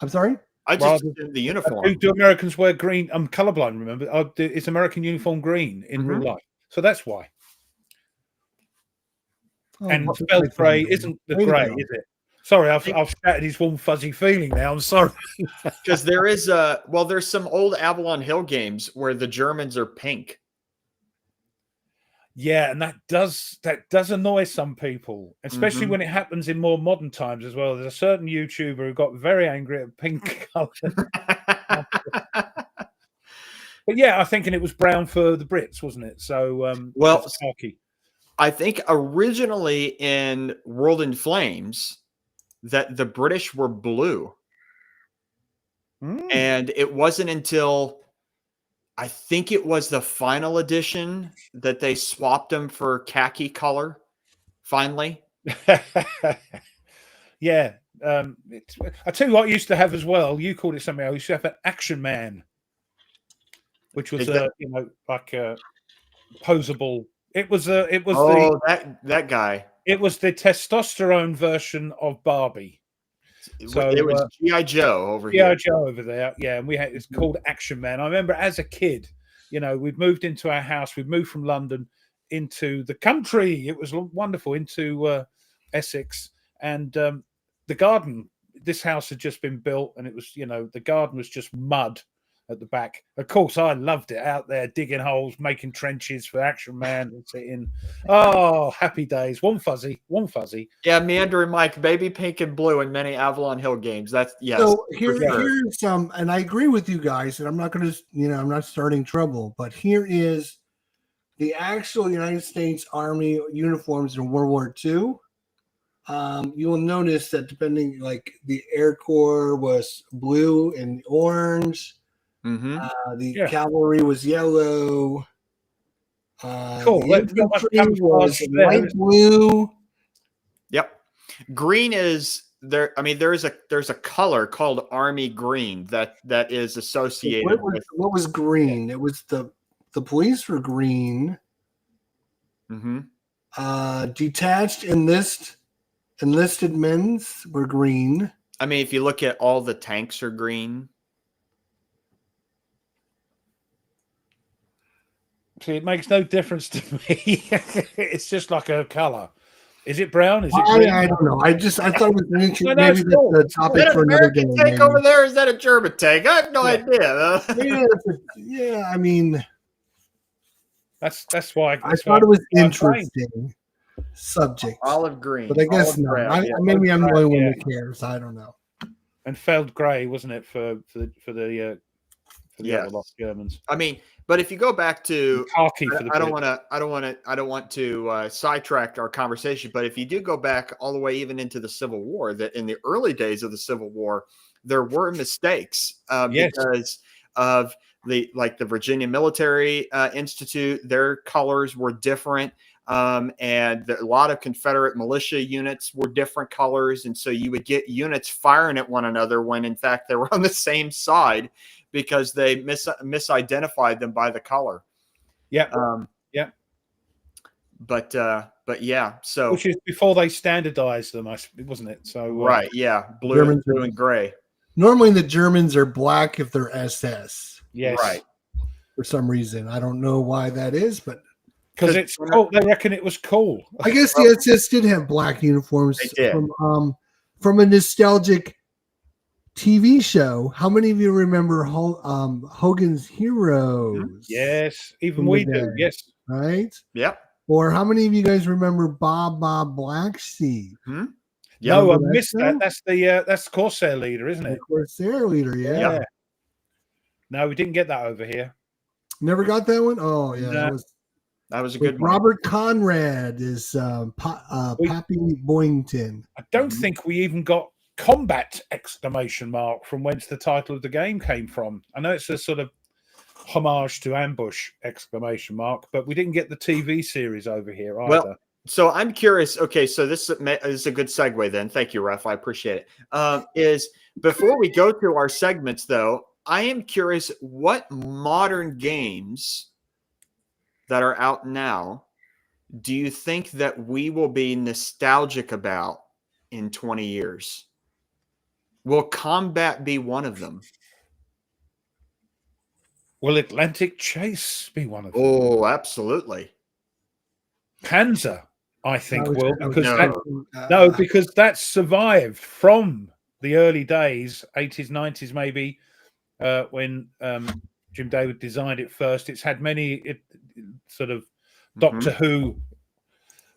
I'm sorry. I just the uniform. Do Americans wear green? I'm colorblind. Remember, is American uniform green in real life? So that's why. Oh, and spelled grey isn't the grey, is it? Sorry, I've shattered his warm fuzzy feeling now. I'm sorry. Because there's some old Avalon Hill games where the Germans are pink. Yeah, and that does annoy some people, especially when it happens in more modern times as well. There's a certain YouTuber who got very angry at pink color. But yeah, I think it was brown for the Brits, wasn't it? So I think originally in World in Flames that the British were blue. And it wasn't until I think it was the final edition that they swapped them for khaki color finally. Yeah. I tell you what I used to have as well. You called it something else. I used to have an Action Man, which was like a posable. It was that guy. It was the testosterone version of Barbie. So it was G.I. Joe over here. G.I. Joe over there, yeah. And it's called Action Man. I remember as a kid, we'd moved into our house. We'd moved from London into the country. It was wonderful, into Essex, and the garden. This house had just been built, and it was, the garden was just mud at the back. Of course, I loved it out there, digging holes, making trenches for Action Man and sitting. Oh, happy days. Warm fuzzy. Yeah, Meander and Mike, baby pink and blue in many Avalon Hill games. That's yes. So here's some, and I agree with you guys, and I'm not going to, I'm not starting trouble, but here is the actual United States Army uniforms in World War II. You will notice that depending, like the Air Corps was blue and orange. The cavalry was yellow. Cool. The infantry was light blue. Yep. Green is there. I mean, there's a color called Army Green that is associated with. What was green? It was the police were green. Detached enlisted men's were green. I mean, if you look at all the tanks are green. See, it makes no difference to me. It's just like a color. Is it brown? Is it green? I don't know. I thought it was interesting. Maybe that's the topic for another day. Tank over there? Is that a German tank? I have no idea. Yeah, I mean, that's why I thought it was interesting subject. Olive green, but I guess no. Maybe I'm the only one who cares. I don't know. And felled grey, wasn't it, for the other Germans? I mean. But if you go back to, khaki for the I don't want to sidetrack our conversation. But if you do go back all the way even into the Civil War, that in the early days of the Civil War, there were mistakes because of the Virginia Military Institute. Their colors were different, and a lot of Confederate militia units were different colors, and so you would get units firing at one another when in fact they were on the same side. Because they misidentified them by the color. Yeah. But yeah. So which is before they standardized them, wasn't it? So right. Yeah. Blue and gray. Normally the Germans are black if they're SS. Yes. Right. For some reason. I don't know why that is, but because it's cool. They reckon it was cool. I guess the SS did have black uniforms from a nostalgic TV show. How many of you remember Hogan's Heroes? Yes, even we do. Yes, right. Yep. Or how many of you guys remember Bob Blacksheep? No, I missed that. That's the Corsair leader, isn't it? The Corsair leader, yeah. No, we didn't get that over here. Never got that one. Oh yeah, that was a good one. Robert Conrad is Pappy Boyington. I don't think we even got combat exclamation mark from whence the title of the game came from. I know it's a sort of homage to Ambush exclamation mark, but we didn't get the TV series over here either. Well, so I'm curious. Okay, so this is a good segue then. Thank you, Ref. I appreciate it. Is before we go to our segments, though, I am curious what modern games that are out now do you think that we will be nostalgic about in 20 years? Will combat be one of them? Will Atlantic Chase be one of them? Oh, absolutely. Panzer, I think, will, because no. because that survived from the early days, 80s, 90s, maybe, when Jim David designed it first. It's had many sort of Doctor Who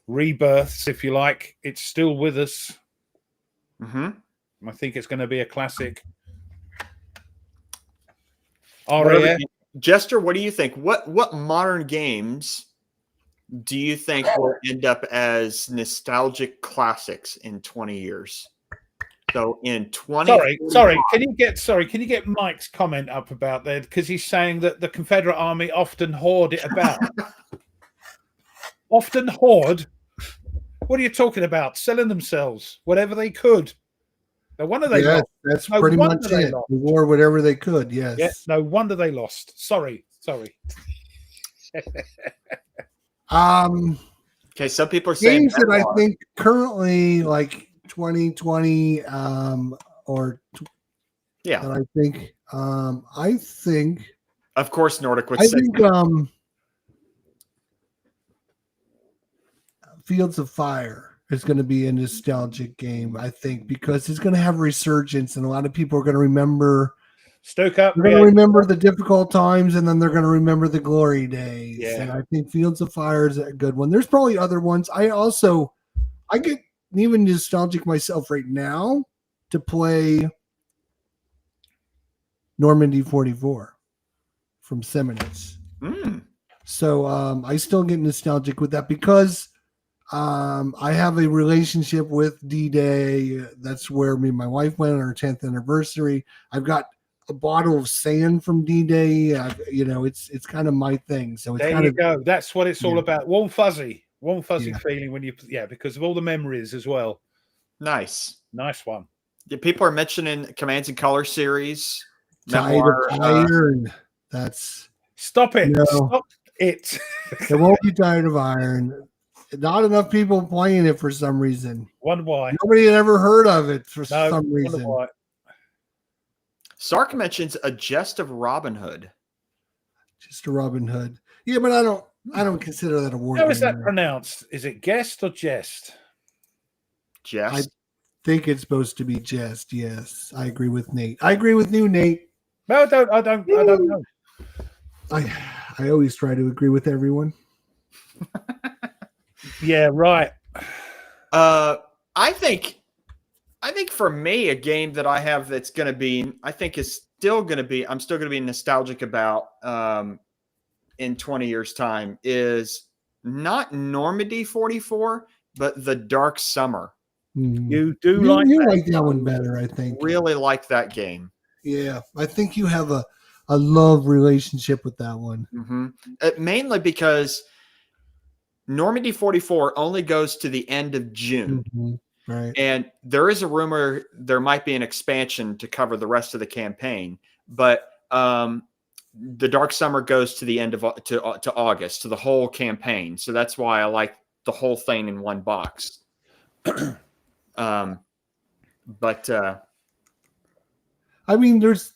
rebirths, if you like. It's still with us. I think it's going to be a classic. Jester, what do you think? What modern games do you think will end up as nostalgic classics in 20 years? So in 20 Sorry, can you get Mike's comment up about that? Because he's saying that the Confederate Army often hoard it about. Often hoard? What are you talking about? Selling themselves, whatever they could. No wonder they lost. That's pretty much it. They wore whatever they could, yes. Yeah, no wonder they lost. Sorry. Okay, some people are saying games that I think currently like 2020 or yeah. That I think of course Nordic would I say think Fields of Fire is going to be a nostalgic game, I think, because it's going to have resurgence and a lot of people are going to remember Stoke Up. They're going to remember the difficult times and then they're going to remember the glory days. Yeah. And I think Fields of Fire is a good one. There's probably other ones. I get even nostalgic myself right now to play Normandy 44 from Seminus. So I still get nostalgic with that because I have a relationship with D-Day. That's where me and my wife went on our 10th anniversary. I've got a bottle of sand from D-Day. It's kind of my thing. So it's there kind you of go. That's what it's all about. Warm fuzzy feeling when because of all the memories as well. Nice one. Yeah, people are mentioning Commands and Color series. Tide of Iron. That's stop it. Stop it. It won't be Tide of Iron. Not enough people playing it for some reason. Wonder why. Nobody had ever heard of it for some reason. Why. Sark mentions A Jest of Robin Hood. Just a Robin Hood. Yeah, but I don't consider that a war game. How is that pronounced? Is it guest or jest? Jest. I think it's supposed to be jest. Yes, I agree with Nate. I agree with you, Nate. No, I don't know. I always try to agree with everyone. Yeah, right. I think for me, a game that I have that's going to be, I think is still going to be, I'm still going to be nostalgic about in 20 years time is not Normandy 44, but The Dark Summer. You you like that one better, I think. Really like that game. Yeah, I think you have a love relationship with that one. Mainly because Normandy 44 only goes to the end of June. Right. And there is a rumor there might be an expansion to cover the rest of the campaign, but the Dark Summer goes to the end of to August, to the whole campaign. So that's why I like the whole thing in one box. But I mean, there's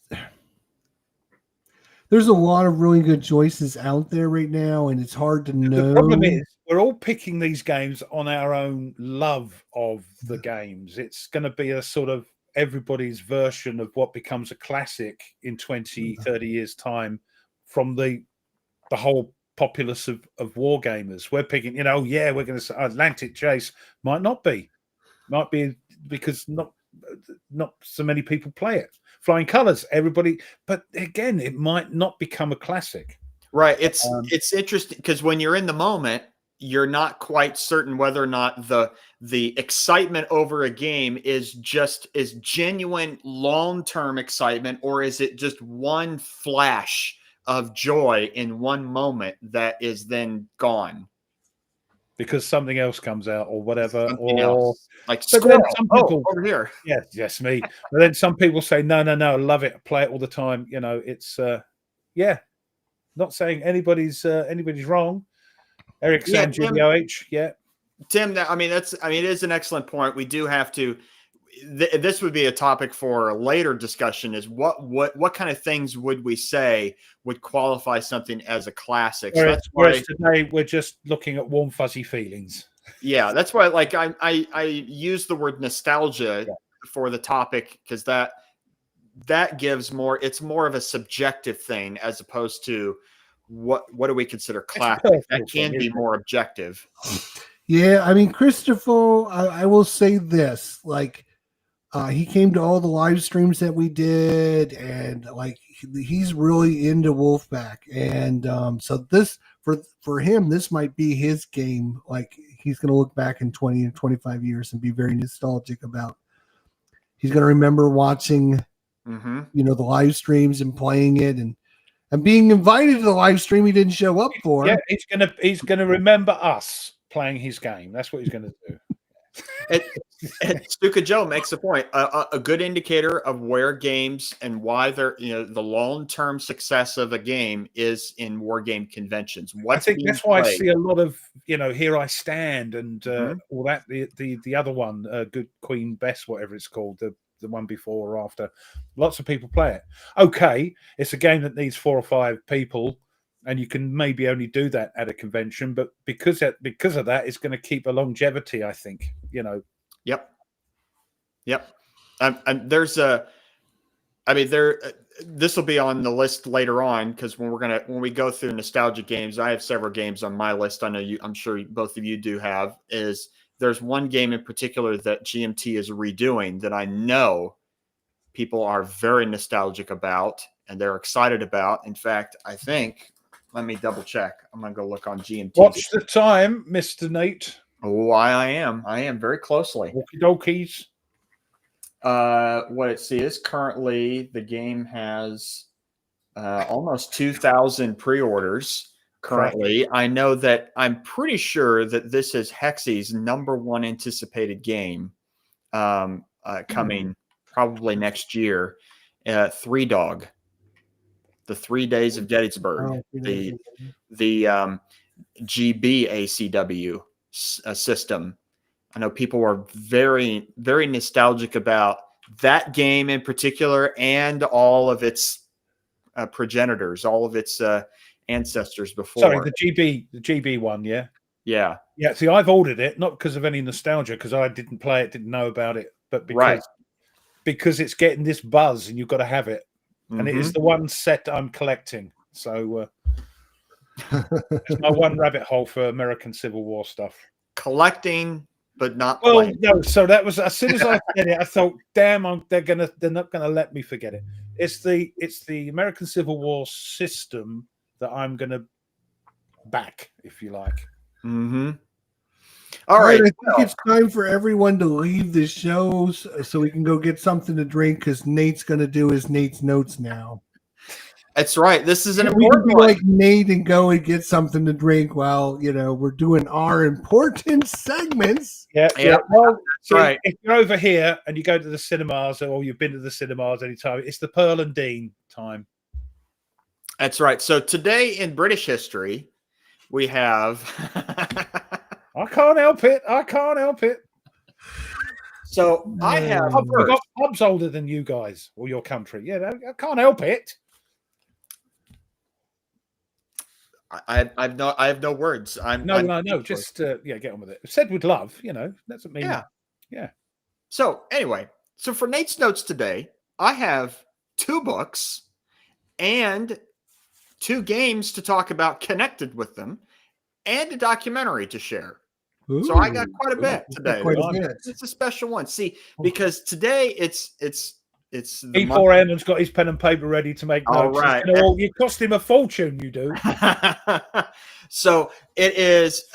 a lot of really good choices out there right now, and it's hard to know. The problem is we're all picking these games on our own love of the games. It's going to be a sort of everybody's version of what becomes a classic in 20, 30 years' time from the whole populace of wargamers. We're picking, we're going to say Atlantic Chase might be because not so many people play it. Flying Colors, everybody, but again, it might not become a classic. Right. It's interesting because when you're in the moment, you're not quite certain whether or not the excitement over a game is genuine long-term excitement, or is it just one flash of joy in one moment that is then gone because something else comes out or whatever. something Or else, like but then Squirrel. some people, Over here. yes, me. But then some people say, no, I love it. I play it all the time. You know, it's not saying anybody's wrong. Eric Yeah, San GBOH, yeah. Tim, it is an excellent point. We do have to. This would be a topic for a later discussion. Is what kind of things would we say would qualify something as a classic? So that's Whereas why today we're just looking at warm fuzzy feelings. Yeah, that's why. Like I use the word nostalgia for the topic, because that gives more. It's more of a subjective thing as opposed to what do we consider classic. That can be more objective. Yeah, I mean, Christopher, I will say this, like, he came to all the live streams that we did, and like he's really into Wolfpack, and so this for him, this might be his game. Like, he's going to look back in 20 or 25 years and be very nostalgic about. He's going to remember watching, the live streams and playing it, and being invited to the live stream he didn't show up for. Yeah, he's gonna remember us playing his game. That's what he's gonna do. Stuka Joe makes a point. A good indicator of where games and why they're, the long-term success of a game is in war game conventions. I think that's why I see a lot of, Here I Stand and all that. The other one, Good Queen Bess, whatever it's called, the one before or after. Lots of people play it. Okay, it's a game that needs 4 or 5 people, and you can maybe only do that at a convention. But because of that, it's going to keep a longevity, I think. Yep. And there's this will be on the list later on, because when we go through nostalgic games, I have several games on my list. I know I'm sure both of you do have. There's one game in particular that GMT is redoing that I know people are very nostalgic about and they're excited about. In fact, I think, let me double check. I'm going to go look on GMT. Watch the time, Mr. Nate. Oh, I am very closely. Walkie-talkies. What it is currently, the game has almost 2,000 pre-orders. Currently, I know that I'm pretty sure that this is Hexy's #1 anticipated game, coming probably next year. 3 Dog, the 3 Days of Gettysburg, the GB ACW system. I know people are very, very nostalgic about that game in particular, and all of its progenitors, all of its ancestors before. Sorry, the GB one, yeah. See, I've ordered it not because of any nostalgia, because I didn't play it, didn't know about it, but because it's getting this buzz and you've got to have it, and it is the one set I'm collecting. So it's my one rabbit hole for American Civil War stuff. Collecting, but not playing. No. So that was, as soon as I said it, I thought, damn, they're not gonna let me forget it. It's the American Civil War system that I'm going to back, if you like. All right. I think it's time for everyone to leave the show so we can go get something to drink, because Nate's going to do his Nate's Notes now. That's right. This is an important one. Like Nate and go and get something to drink while, we're doing our important segments. Yeah. Well, right. If you're over here and you go to the cinemas, or you've been to the cinemas anytime, it's the Pearl and Dean time. That's right. So today in British history, we have... I can't help it. So I have... Pub's older than you guys, or your country. Yeah, I can't help it. I have no words. No. Just get on with it. Said with love, doesn't mean... Yeah. So anyway, for Nate's Notes today, I have 2 books and 2 games to talk about connected with them, and a documentary to share. Ooh, so I got quite a bit today. It's a special one. See, because today it's It's the month. E4N has got his pen and paper ready to make All notes. right. Well, you cost him a fortune, you do. All right. You cost him a fortune, you do. So it is.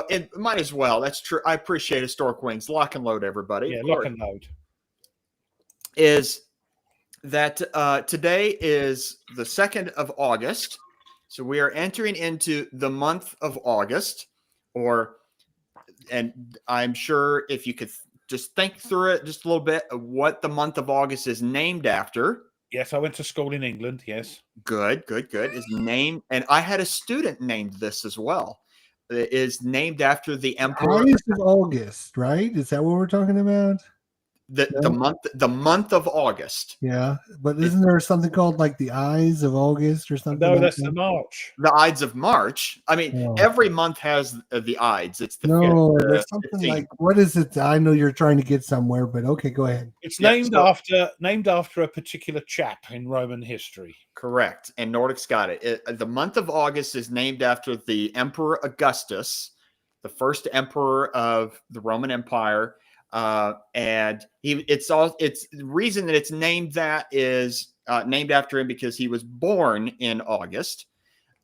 It might as well. That's true. I appreciate Historic Wings. Lock and load, everybody. Yeah, Of lock course. and load. Is that today is the 2nd of August. So we are entering into the month of August, and I'm sure if you could just think through it just a little bit of what the month of August is named after. Yes, I went to school in England. Yes. Good. Is named, and I had a student named this as well. It is named after the emperor. Eyes of August, right? Is that what we're talking about? The month of August. Yeah, but isn't there something called like the Eyes of August or something? No, like that's that? the March. The Ides of March. I mean, Oh. every month has the Ides. It's the There's something 15th. like, what is it? I know you're trying to get somewhere, but okay, go ahead. It's Yeah, named after a particular chap in Roman history. Correct. And Nordic's got it. The month of August is named after the Emperor Augustus, the first emperor of the Roman Empire. And it's the reason that it's named that is named after him because he was born in August.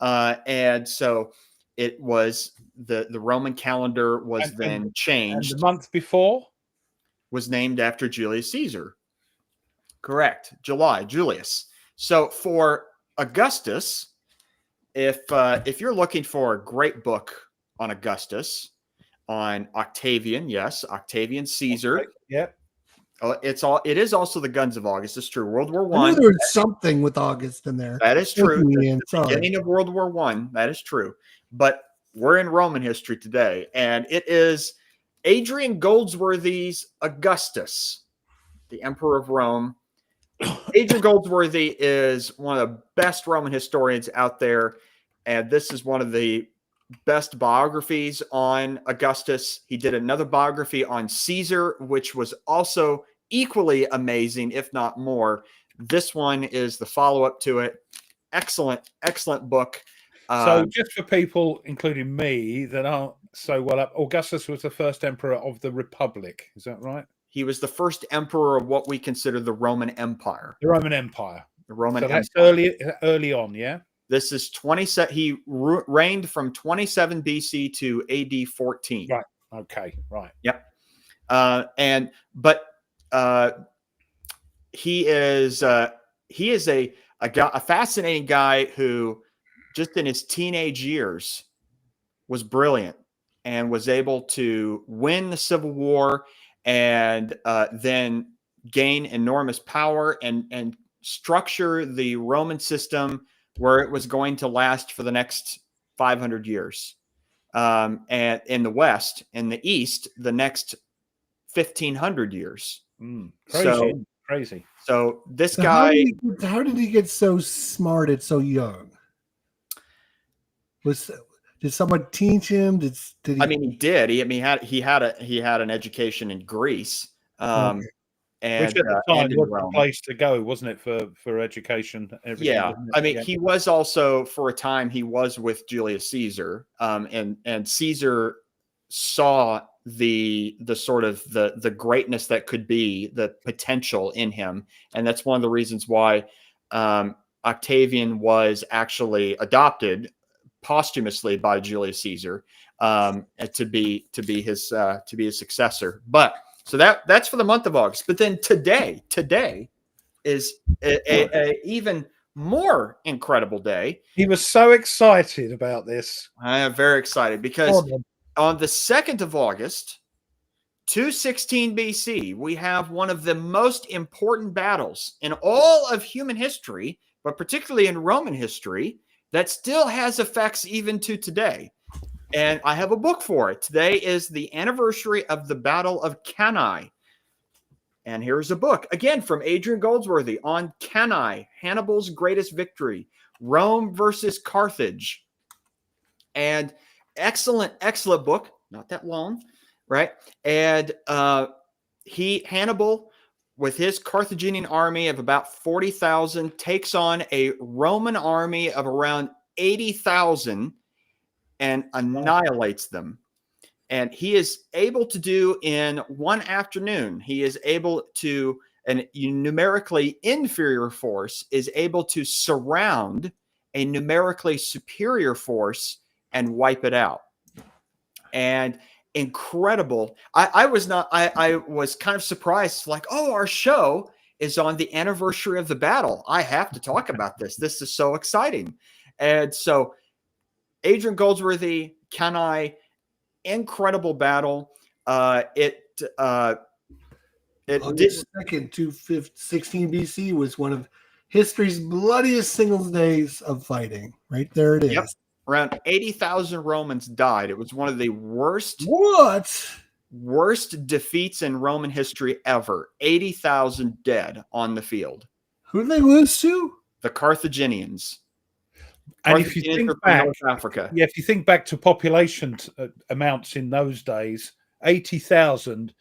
And so it was the Roman calendar was then changed. And the month before was named after Julius Caesar. Correct. Julius. So for Augustus, if you're looking for a great book on Augustus, on Octavian, yes, Octavian Caesar. Okay. Yep. It is also the Guns of August. It's true. World War I I. knew there was something with August in there. That is true. The Sorry. beginning of World War I. That is true. But we're in Roman history today, and it is Adrian Goldsworthy's Augustus, the Emperor of Rome. Adrian Goldsworthy is one of the best Roman historians out there, and this is one of the best biographies on Augustus. He did another biography on Caesar, which was also equally amazing, if not more. This one is the follow-up to it. Excellent book. So just for people, including me, that aren't so well up, Augustus was the first emperor of the Republic. Is that right? He was the first emperor of what we consider the Roman Empire. The Roman Empire. The Roman Empire. That's early on, yeah? This is 27. He reigned from 27 BC to AD 14. Right. Okay. Right. Yep. He is a fascinating guy who, just in his teenage years, was brilliant and was able to win the Civil War and then gain enormous power and structure the Roman system where it was going to last for the next 500 years. And in the West, in the East, the next 1,500 years. Crazy. So this guy. How did he get so smart at so young? Did someone teach him? Did he? I mean, he did. He had an education in Greece. Okay. And which at the time was Rome. the place to go, wasn't it, for education? Yeah, I mean, he was also, for a time, he was with Julius Caesar, and Caesar saw the sort of the greatness that could be, the potential in him, and that's one of the reasons why Octavian was actually adopted posthumously by Julius Caesar to be his successor. But so that's for the month of August. But then today is a even more incredible day. He was so excited about this. I am very excited because on the 2nd of August, 216 BC, we have one of the most important battles in all of human history, but particularly in Roman history, that still has effects even to today. And I have a book for it. Today is the anniversary of the Battle of Cannae. And here's a book, again, from Adrian Goldsworthy on Cannae, Hannibal's greatest victory, Rome versus Carthage. And excellent book, not that long, right? And Hannibal, with his Carthaginian army of about 40,000, takes on a Roman army of around 80,000 and annihilates them. And he is able to do in one afternoon, he is able to an numerically inferior force is able to surround a numerically superior force and wipe it out. And incredible. I was kind of surprised, like, oh, our show is on the anniversary of the battle. I have to talk about this. This is so exciting. And so Adrian Goldsworthy, Kenai, incredible battle. It August 2nd, 216 BC was one of history's bloodiest singles days of fighting. Right there it is. Yep. Around 80,000 Romans died. It was one of the worst defeats in Roman history ever. 80,000 dead on the field. Who did they lose to? The Carthaginians. And if you think back, North Africa. if you think back to population amounts in those days, 80,000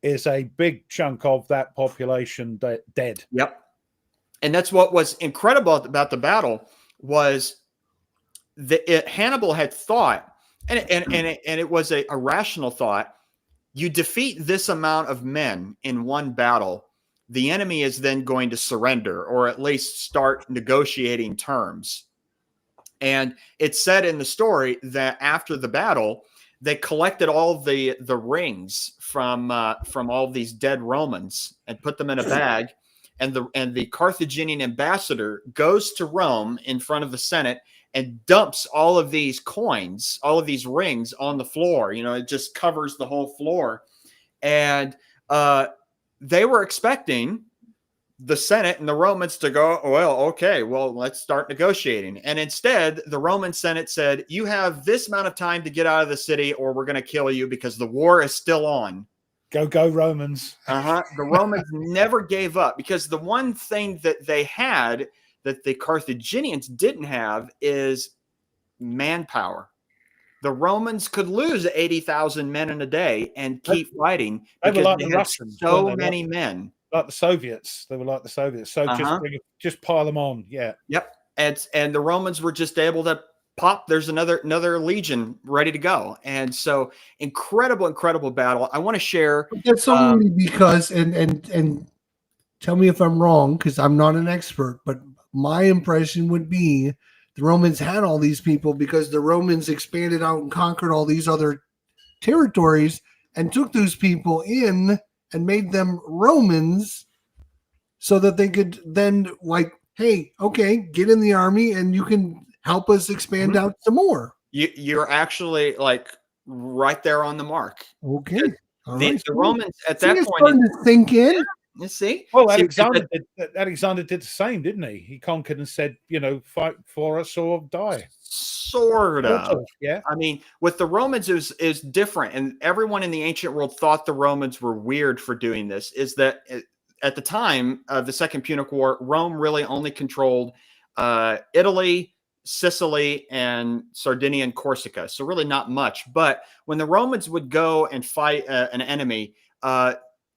is a big chunk of that population dead. Yep. And that's what was incredible about the battle was Hannibal had thought, and it was a rational thought. You defeat this amount of men in one battle, the enemy is then going to surrender, or at least start negotiating terms. And it's said in the story that after the battle, they collected all the rings from all of these dead Romans and put them in a bag. And the Carthaginian ambassador goes to Rome in front of the Senate and dumps all of these coins, all of these rings on the floor. You know, it just covers the whole floor. And they were expecting the Senate and the Romans to go, well, okay, well, let's start negotiating. And instead, the Roman Senate said, you have this amount of time to get out of the city or we're going to kill you because the war is still on. Go Romans. The Romans never gave up, because the one thing that they had that the Carthaginians didn't have is manpower. The Romans could lose 80,000 men in a day and keep fighting because like they the had Russians, so many men. Like the Soviets. They were like the Soviets. So just pile them on. Yeah. Yep. And the Romans were just able to pop. There's another legion ready to go. And so incredible battle. I want to share. But that's only because, and tell me if I'm wrong, because I'm not an expert, but my impression would be the Romans had all these people because the Romans expanded out and conquered all these other territories and took those people in and made them Romans so that they could then, like, hey, okay, get in the army and you can help us expand out some more. You're actually like right there on the mark. Okay. The Romans at that point starting to sink in. You see? Well, Alexander did the same, didn't he? He conquered and said, fight for us or die. Sort of. Yeah. I mean, with the Romans is different. And everyone in the ancient world thought the Romans were weird for doing this. Is that at the time of the Second Punic War, Rome really only controlled Italy, Sicily, and Sardinia and Corsica. So really not much. But when the Romans would go and fight an enemy,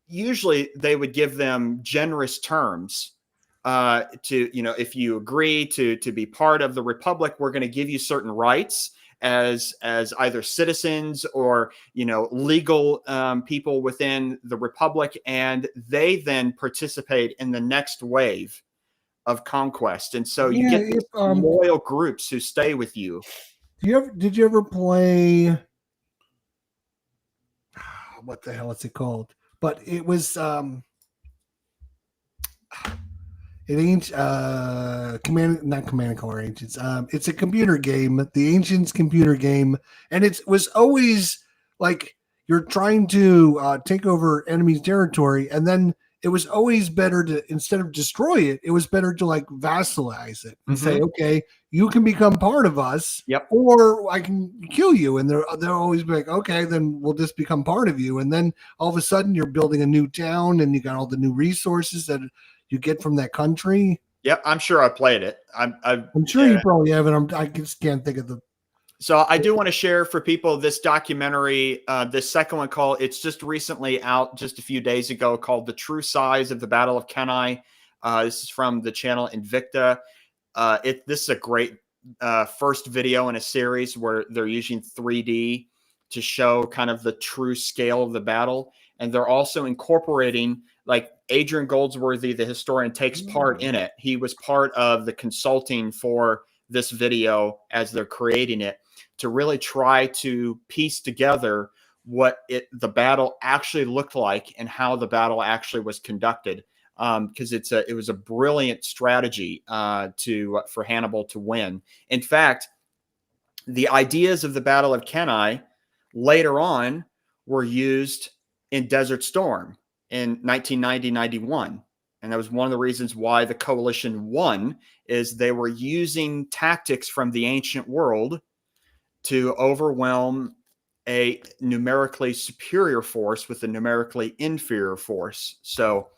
usually they would give them generous terms to, if you agree to be part of the Republic, we're going to give you certain rights as either citizens or, legal people within the Republic. And they then participate in the next wave of conquest. And so you get these loyal groups who stay with you. Did you ever play, what the hell is it called? But it was not Command and Color Ancients. It's a computer game, the Ancients computer game, and it was always like you're trying to take over enemy's territory, and then it was always better to, instead of destroy it, it was better to like vassalize it and say, okay, you can become part of us, or I can kill you. And they'll always be like, okay, then we'll just become part of you. And then all of a sudden you're building a new town and you got all the new resources that you get from that country. Yep, I'm sure I played it. I'm sure you probably haven't. I just can't think of the. So I do want to share for people this documentary, this second one it's just recently out, just a few days ago, called The True Size of the Battle of Kenai. This is from the channel Invicta. This is a great first video in a series where they're using 3D to show kind of the true scale of the battle. and they're also incorporating, like Adrian Goldsworthy, the historian, takes part in it. He was part of the consulting for this video as they're creating it, to really try to piece together what the battle actually looked like and how the battle actually was conducted. Because it was a brilliant strategy for Hannibal to win. In fact, the ideas of the Battle of Kenai later on were used in Desert Storm in 1990-91. And that was one of the reasons why the coalition won, is they were using tactics from the ancient world to overwhelm a numerically superior force with a numerically inferior force. So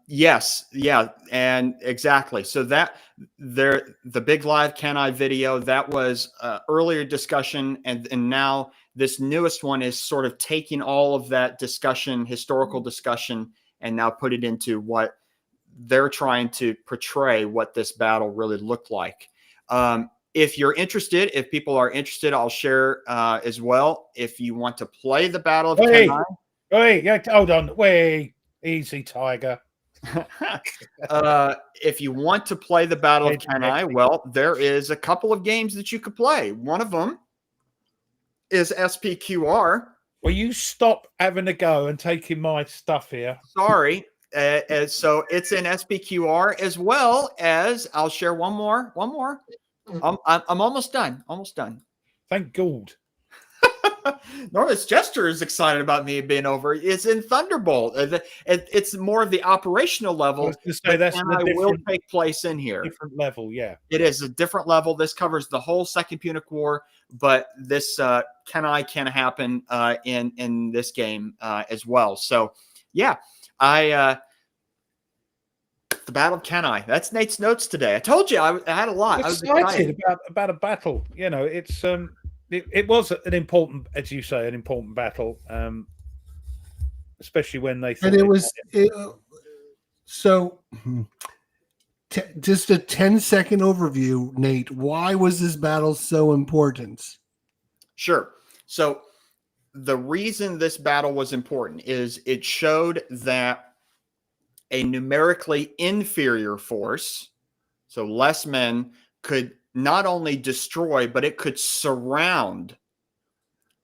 yes, yeah, and exactly. So that the big live Kenai video, that was earlier discussion, and now this newest one is sort of taking all of that discussion, historical discussion, and now put it into what they're trying to portray what this battle really looked like. If you're interested, if people are interested, I'll share as well. If you want to play the Battle of Kenai. Wait, hold on. Wait. Easy, Tiger. If you want to play the Battle of Kenai, well, there is a couple of games that you could play. One of them is SPQR. Will you stop having a go and taking my stuff here? Sorry. So it's in SPQR, as well as, I'll share one more. I'm almost done. Thank God. Norris Jester is excited about me being over. It's in Thunderbolt. It's more of the operational level. I was going to say that's will take place in here. Different level, yeah. It is a different level. This covers the whole Second Punic War, but this can happen in this game as well. So, yeah, the Battle of Kenai. That's Nate's notes today. I told you I had a lot. I was excited about a battle. You know, it's it was an important, as you say, an important battle, especially when they thought. And it was so. Just a 10-second overview, Nate. Why was this battle so important? Sure. So the reason this battle was important is it showed that a numerically inferior force, so less men, could not only destroy, but it could surround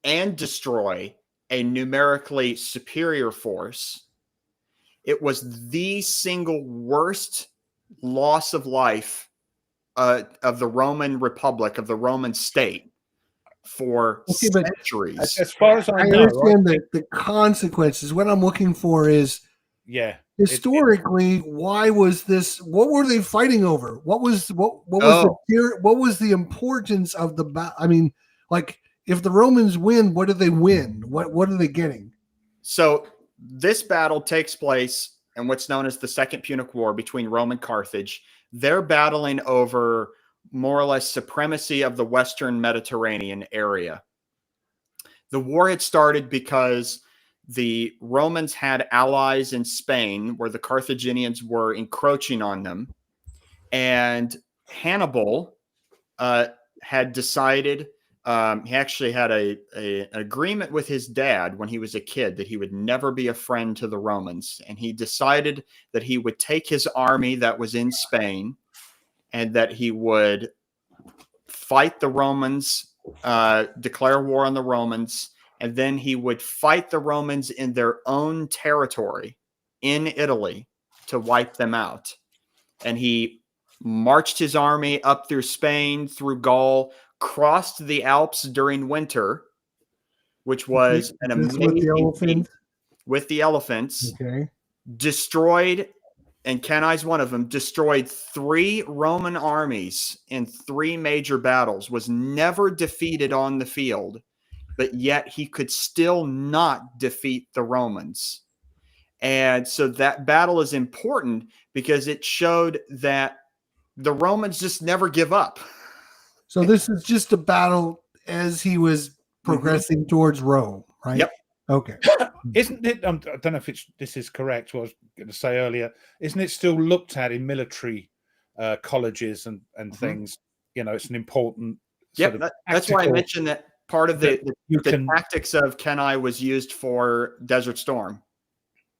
and destroy a numerically superior force. It was the single worst loss of life of the Roman Republic, of the Roman state, for centuries. As far as I know, understand the consequences. What I'm looking for is, historically, why was this? What were they fighting over? What was the importance of the battle? I mean, like, if the Romans win, what do they win? What are they getting? So this battle takes place in what's known as the Second Punic War between Rome and Carthage. They're battling over more or less supremacy of the Western Mediterranean area. The war had started because the Romans had allies in Spain where the Carthaginians were encroaching on them. And Hannibal had decided, he actually had an agreement with his dad when he was a kid that he would never be a friend to the Romans. And he decided that he would take his army that was in Spain and that he would fight the Romans, declare war on the Romans, and then he would fight the Romans in their own territory in Italy to wipe them out. And he marched his army up through Spain, through Gaul, crossed the Alps during winter, which was an amazing feat with the elephants. Okay. Destroyed, and Kenai's one of them, destroyed 3 Roman armies in 3 major battles, was never defeated on the field, but yet he could still not defeat the Romans. And so that battle is important because it showed that the Romans just never give up. So this is just a battle as he was progressing towards Rome, right? Yep. Okay. Isn't it? I don't know if this is correct. What I was going to say earlier, isn't it still looked at in military colleges and things? You know, it's an important. Yep. That's why I mentioned that. Part of the can, tactics of Kenai was used for Desert Storm.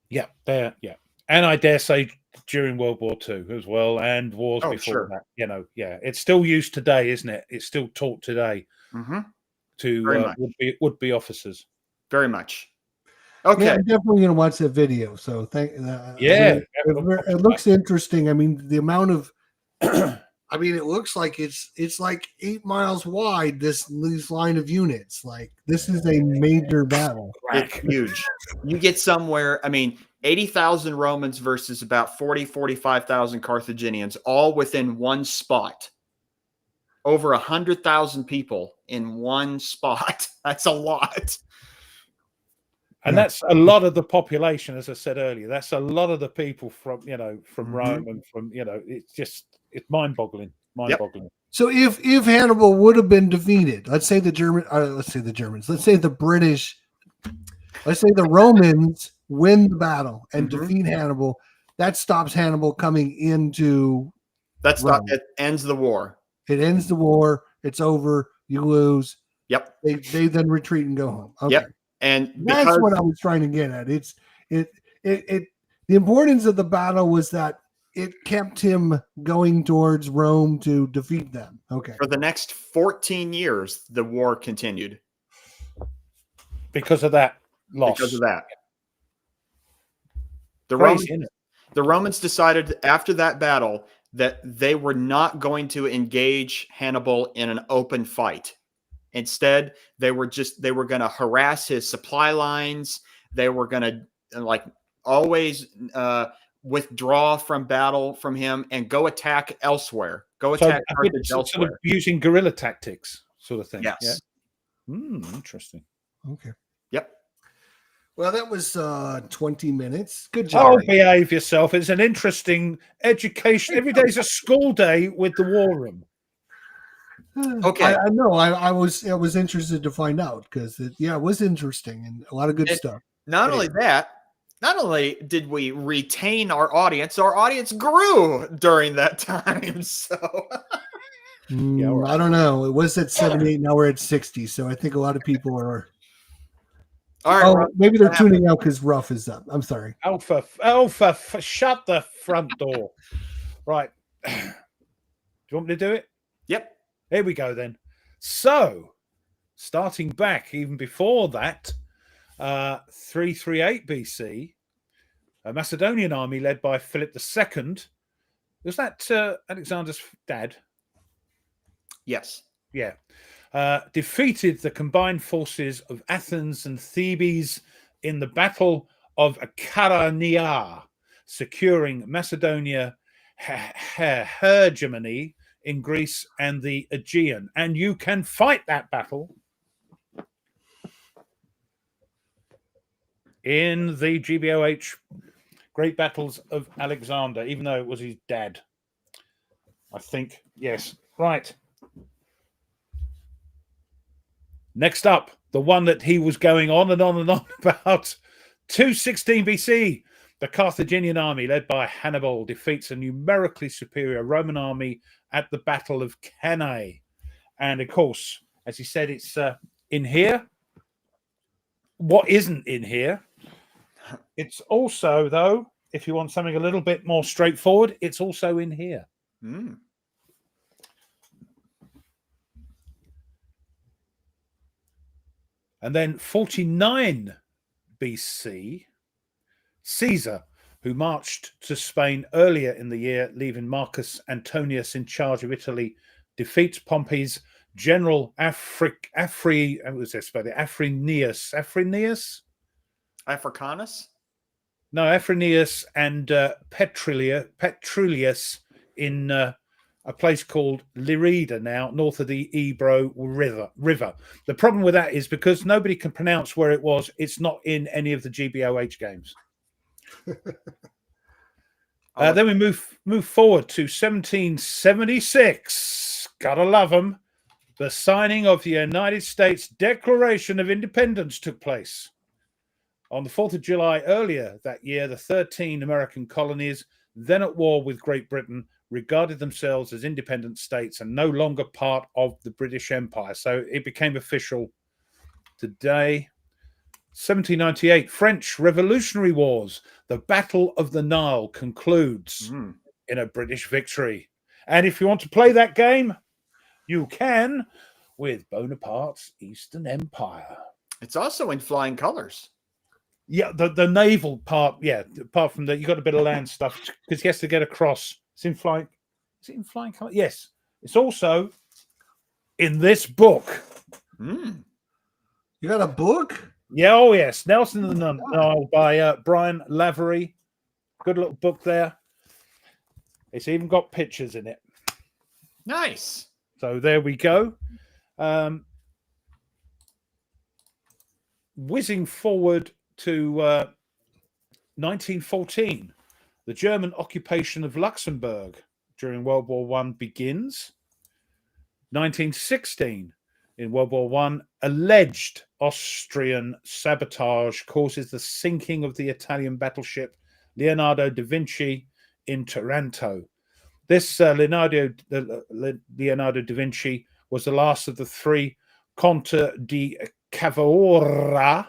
Yeah, there, yeah. And I dare say during World War II as well, and wars before that. You know, yeah, it's still used today, isn't it? It's still taught today to would be officers. Very much. Okay, yeah, I'm definitely going to watch that video. So yeah, it looks interesting. I mean, the amount of, I mean, it looks like it's like 8 miles wide. This line of units, like this is a major battle. It's huge. You get somewhere. I mean, 80,000 Romans versus about 45,000 Carthaginians, all within one spot. Over 100,000 people in one spot. That's a lot. And that's a lot of the population, as I said earlier. That's a lot of the people from Rome and from it's mind-boggling. Mind-boggling. So if Hannibal would have been defeated, let's say the Germans, let's say the British, let's say the Romans win the battle and defeat Hannibal, that stops Hannibal coming into Rome. It ends the war. It ends the war. It's over. You lose. Yep. They then retreat and go home. Okay. Yep. And that's what I was trying to get at. The importance of the battle was that it kept him going towards Rome to defeat them. Okay. For the next 14 years, the war continued. Because of that loss. Because of that. The Romans decided after that battle that they were not going to engage Hannibal in an open fight. Instead, they were going to harass his supply lines. They were going to always withdraw from battle from him and go attack elsewhere. Go attack Carthage elsewhere. Sort of using guerrilla tactics, sort of thing. Yes. Yeah? Interesting. Okay. Yep. Well, that was 20 minutes. Good job. Oh, behave yourself. It's an interesting education. Every day's a school day with the war room. Okay. I know. I was interested to find out because it was interesting and a lot of good stuff. Not only did we retain our audience grew during that time. So I don't know. It was at 78. Now we're at 60. So I think a lot of people are. All right. Oh, maybe they're tuning out because Ruff is up. I'm sorry. Alpha, shut the front door. Right. Do you want me to do it? Yep. Here we go then. So, starting back even before that, 338 BC, a Macedonian army led by Philip II. Was that Alexander's dad? Yes. Yeah. Defeated the combined forces of Athens and Thebes in the Battle of Chaeronea, securing Macedonia, hegemony in Greece and the Aegean. And you can fight that battle in the GBOH Great Battles of Alexander, even though it was his dad. I think, yes. Right. Next up, the one that he was going on and on and on about, 216 BC. The Carthaginian army, led by Hannibal, defeats a numerically superior Roman army at the Battle of Cannae. And of course, as he said, it's in here. What isn't in here? It's also, though, if you want something a little bit more straightforward, it's also in here. And then 49 BC, Caesar, who marched to Spain earlier in the year, leaving Marcus Antonius in charge of Italy, defeats Pompey's general Africanus and Petrulius in a place called Lerida now, north of the Ebro River. The problem with that is because nobody can pronounce where it was, it's not in any of the GBOH games. Then we move forward to 1776. Gotta love them. The signing of the United States Declaration of Independence took place. On the 4th of July earlier that year, the 13 American colonies, then at war with Great Britain, regarded themselves as independent states and no longer part of the British Empire. So it became official today. 1798, French Revolutionary Wars. The Battle of the Nile concludes in a British victory. And if you want to play that game, you can with Bonaparte's Eastern Empire. It's also in flying colors. Yeah, the naval part, yeah, apart from that, you got a bit of land stuff because he has to get across. It's in flying. Is it in flying color? Yes. It's also in this book. You got a book? Yeah, oh yes. Nelson and the Nile by Brian Lavery. Good little book there. It's even got pictures in it. Nice. So there we go. Whizzing forward to 1914, the German occupation of Luxembourg during World War I begins. 1916, in World War I, alleged Austrian sabotage causes the sinking of the Italian battleship Leonardo da Vinci in Taranto. This Leonardo da Vinci was the last of the three Conte di Cavour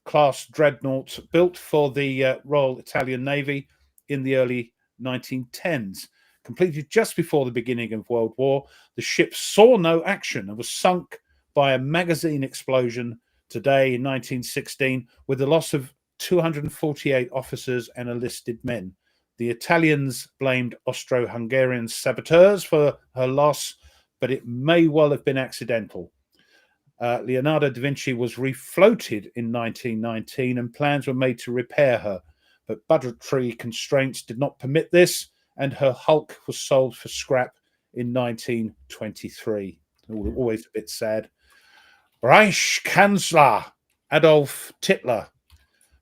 class dreadnoughts built for the Royal Italian Navy in the early 1910s. Completed just before the beginning of World War, the ship saw no action and was sunk by a magazine explosion today in 1916 with the loss of 248 officers and enlisted men. The Italians blamed Austro-Hungarian saboteurs for her loss, but it may well have been accidental. Leonardo da Vinci was refloated in 1919 and plans were made to repair her, but budgetary constraints did not permit this, and her hulk was sold for scrap in 1923. Always a bit sad. Reichskanzler Adolf Hitler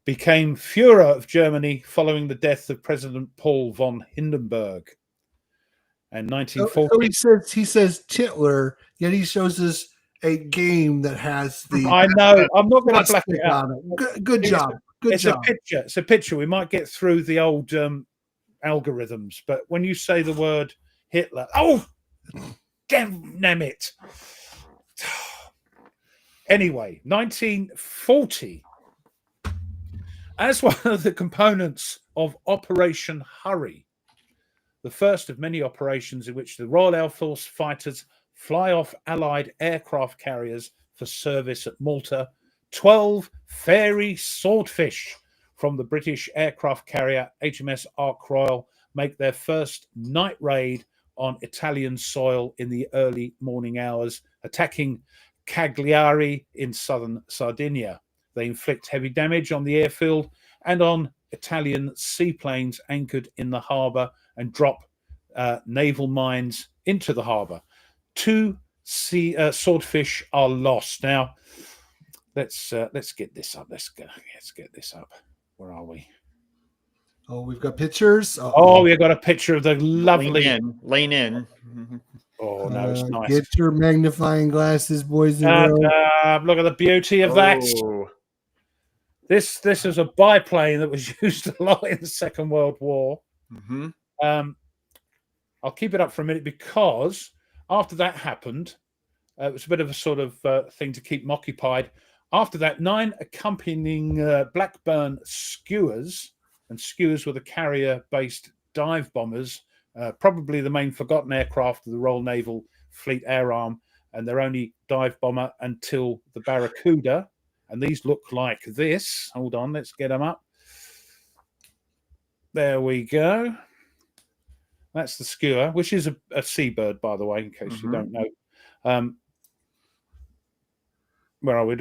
became Führer of Germany following the death of President Paul von Hindenburg. And 1940. So he says Titler, yet he shows us a game that has the. I know. I'm not going to black it out. Good job. Good job. It's a picture. We might get through the old algorithms, but when you say the word Hitler, oh, damn it. Anyway, 1940. As one of the components of Operation Hurry, the first of many operations in which the Royal Air Force fighters fly off Allied aircraft carriers for service at Malta, 12 Fairy Swordfish from the British aircraft carrier HMS Ark Royal make their first night raid on Italian soil in the early morning hours, attacking Cagliari in southern Sardinia. They inflict heavy damage on the airfield and on Italian seaplanes anchored in the harbour and drop naval mines into the harbour. 2 swordfish are lost. Now, let's get this up. Let's get this up. Where are we? Oh, we've got pictures. Oh, we've got a picture of the lovely. Lean in. Oh no, it's nice. Get your magnifying glasses, boys and girls. Look at the beauty of that. This is a biplane that was used a lot in the Second World War. I'll keep it up for a minute because after that happened, it was a bit of a sort of thing to keep them occupied. After that, 9 accompanying Blackburn skewers, and skewers were the carrier-based dive bombers, probably the main forgotten aircraft of the Royal Naval Fleet Air Arm, and their only dive bomber until the Barracuda. And these look like this. Hold on, let's get them up. There we go. That's the skewer, which is a seabird, by the way, in case you don't know. Where are we?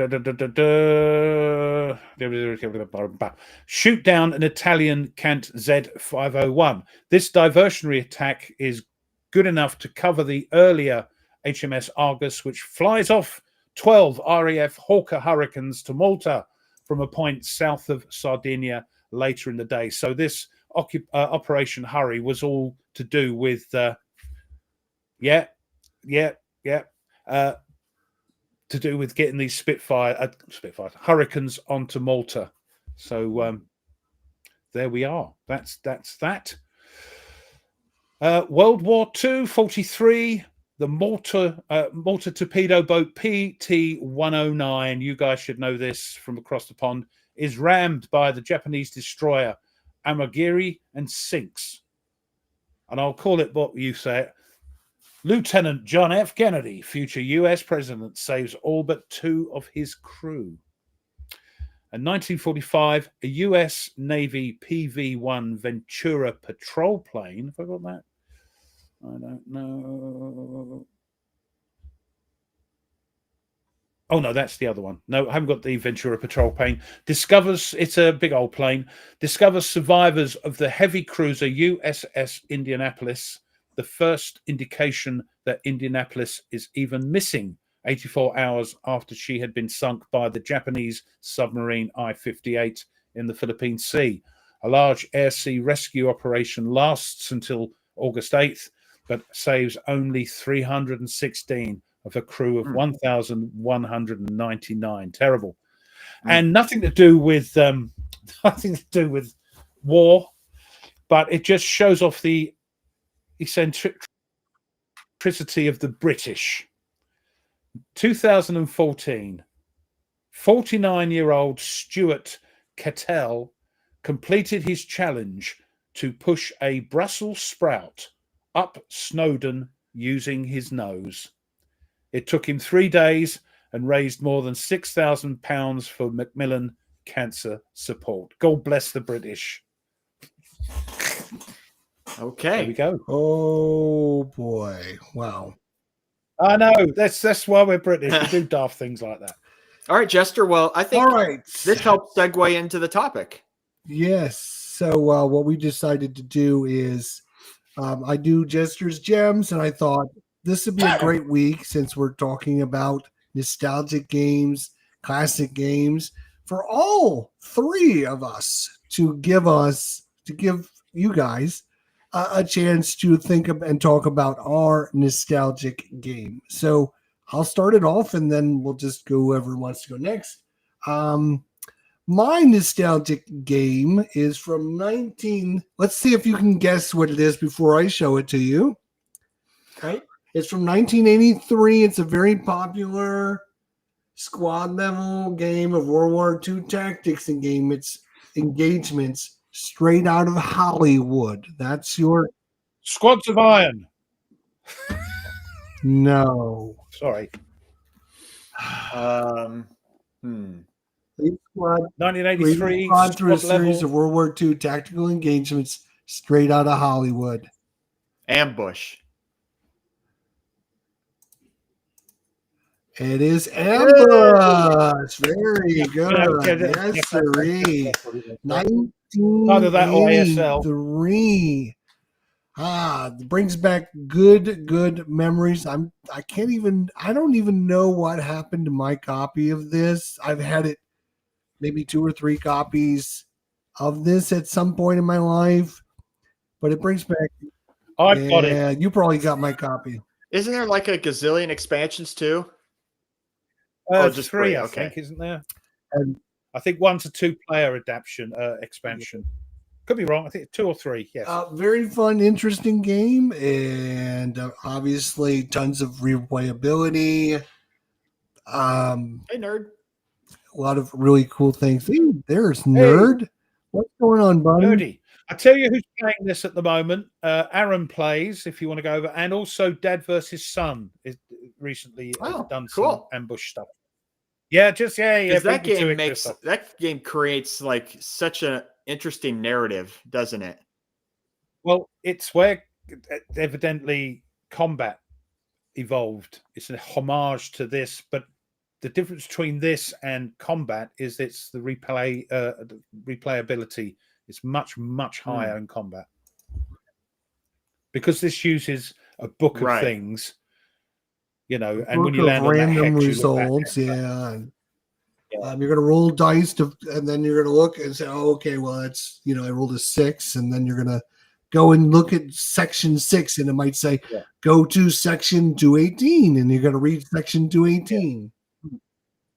Shoot down an Italian Cant Z501. This diversionary attack is good enough to cover the earlier HMS Argus, which flies off 12 RAF Hawker Hurricanes to Malta from a point south of Sardinia later in the day. So this Operation Hurry was all to do with, to do with getting these Spitfire Hurricanes onto Malta. So there we are. That's that. World War II, 43. the Malta torpedo boat PT-109, you guys should know this from across the pond, is rammed by the Japanese destroyer Amagiri and sinks. And I'll call it what you say. Lieutenant John F. Kennedy, future U.S. president, saves all but 2 of his crew. In 1945, a U.S. Navy PV-1 Ventura patrol plane, have I got that? I don't know. Oh, no, that's the other one. No, I haven't got the Ventura patrol plane. It's a big old plane, discovers survivors of the heavy cruiser USS Indianapolis, the first indication that Indianapolis is even missing 84 hours after she had been sunk by the Japanese submarine I-58 in the Philippine Sea. A large air-sea rescue operation lasts until August 8th, but saves only 316 of a crew of 1,199. Terrible. And nothing to do with war, but it just shows off the eccentricity of the British. 2014, 49-year-old Stuart Cattell completed his challenge to push a Brussels sprout up Snowdon using his nose. It took him 3 days and raised more than £6,000 for Macmillan cancer support. God bless the British. Okay. There we go. Oh boy! Wow. I know. That's why we're British. We do daft things like that. All right, Jester. Well, I think All right. this helps segue into the topic. Yes. So what we decided to do is I do Jester's Gems, and I thought this would be a great week since we're talking about nostalgic games, classic games, for all 3 of us to give you guys a chance to think of and talk about our nostalgic game. So I'll start it off, and then we'll just go whoever wants to go next. My nostalgic game is from let's see if you can guess what it is before I show it to you. Okay. It's from 1983. It's a very popular squad level game of World War II tactics and engagements straight out of Hollywood. That's your Squads of Iron. no. Sorry. Each squad 1983. gone through a squad series level. of World War II tactical engagements straight out of Hollywood. Ambush. It is Ambush. Very good. Yes, sirree. 1983. Brings back good memories. I don't even know what happened to my copy of this. I've had it maybe 2 or 3 copies of this at some point in my life, but it brings back. I've got it. Yeah, you probably got my copy. Isn't there like a gazillion expansions too? Just 3, I think, isn't there? And I think 1's a 2-player expansion. Could be wrong. I think 2 or 3. Yes. Very fun, interesting game, and obviously tons of replayability. Hey, nerd. A lot of really cool things. Hey, there's Nerd. Hey. What's going on, buddy? Nerdy. I tell you who's playing this at the moment. Aaron plays, if you want to go over, and also Dad versus Son is recently done some ambush stuff. Yeah, that game creates like such an interesting narrative, doesn't it? Well, it's where evidently combat evolved. It's a homage to this, but the difference between this and combat is it's the replayability is much higher in combat, because this uses a book of things, and when you land on random that hex, results, you're going to roll dice and then you're going to look and say, oh, okay, well, that's I rolled a 6, and then you're going to go and look at section 6, and it might say go to section 218, and you're going to read section 218.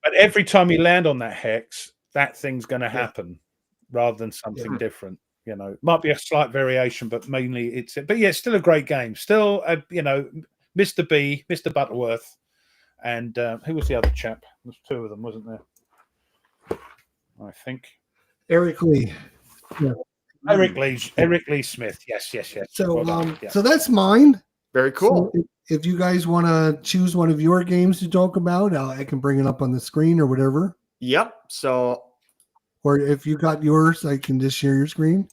But every time you land on that hex, that thing's going to happen rather than something different. Might be a slight variation, but mainly it's still a great game. Still, Mr. B, Mr. Butterworth, and who was the other chap? There's two of them, wasn't there? I think Eric Lee. Yeah. Eric Lee Smith. Yes. So, Well done. Yeah. so that's mine. Very cool. So if you guys want to choose one of your games to talk about, I can bring it up on the screen or whatever. Yep. So, or if you got yours, I can just share your screen.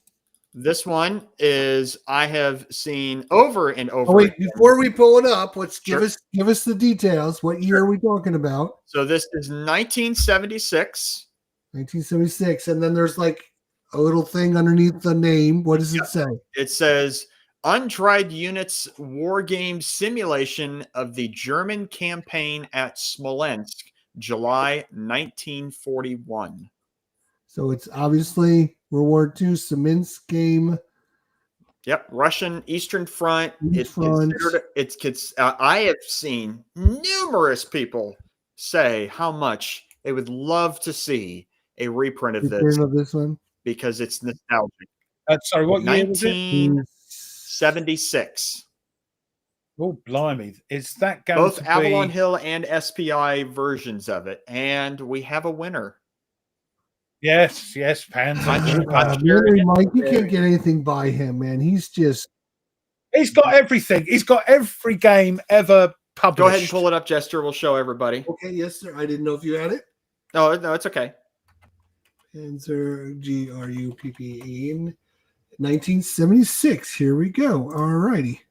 This one is I have seen over and over. Oh wait, before we pull it up, let's give us the details. What year are we talking about? So this is 1976. 1976, and then there's like a little thing underneath the name. What does it say? It says Untried Units Wargame Simulation of the German Campaign at Smolensk, July 1941. So it's obviously World War II Smolensk game. Yep, Russian Eastern Front. It's I have seen numerous people say how much they would love to see a reprint of this one because it's nostalgic. Sorry, what year was it? 1976. Oh, blimey! Is that going both to Avalon be... Hill and SPI versions of it, and we have a winner. Yes, Pans. Mike, you can't get anything by him, man. He's got everything. He's got every game ever published. Go ahead and pull it up, Jester. We'll show everybody. Okay, yes, sir. I didn't know if you had it. No, it's okay. Panzer GRUPPE in 1976. Here we go. All righty.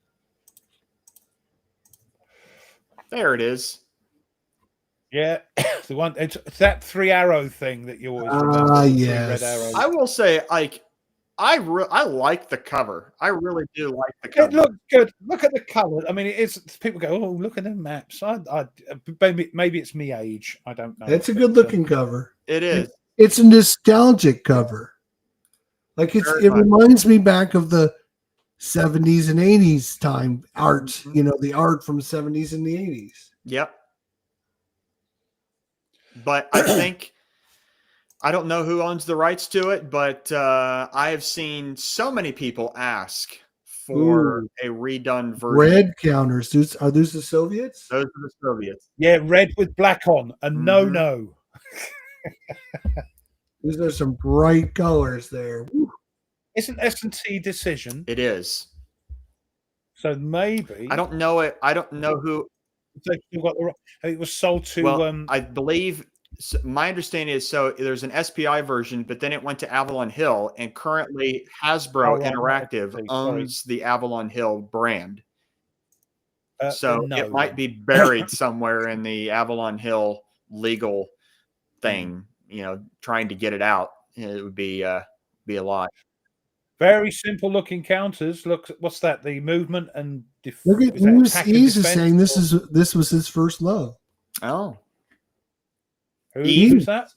There it is. Yeah, the one. It's that 3 arrow thing that you always remember. Yes. Red arrows. I will say, like, I like the cover. I really do like the cover. It looks good. Look at the color. I mean, it's people go, "Oh, look at the maps." Maybe it's me age. I don't know. It's a good looking cover. It is. It's a nostalgic cover. Like it reminds me back of the 70s and 80s time art. Mm-hmm. You know, the art from 70s and the 80s. Yep. But I think, I don't know who owns the rights to it, but I have seen so many people ask for a redone version. Red counters. Are those the Soviets? Those are the Soviets. Yeah, red with black on. And no. These are some bright colors there. Woo. It's an S&T decision. It is. So maybe. I don't know it. I don't know who. It was sold to. Well, I believe my understanding is so there's an SPI version, but then it went to Avalon Hill, and currently Hasbro Interactive owns the Avalon Hill brand. So it might be buried somewhere in the Avalon Hill legal thing. You know, trying to get it out, it would be a lot. Very simple looking counters. Look, what's that? The movement and look at Ease is saying this was his first love. Oh, who's that?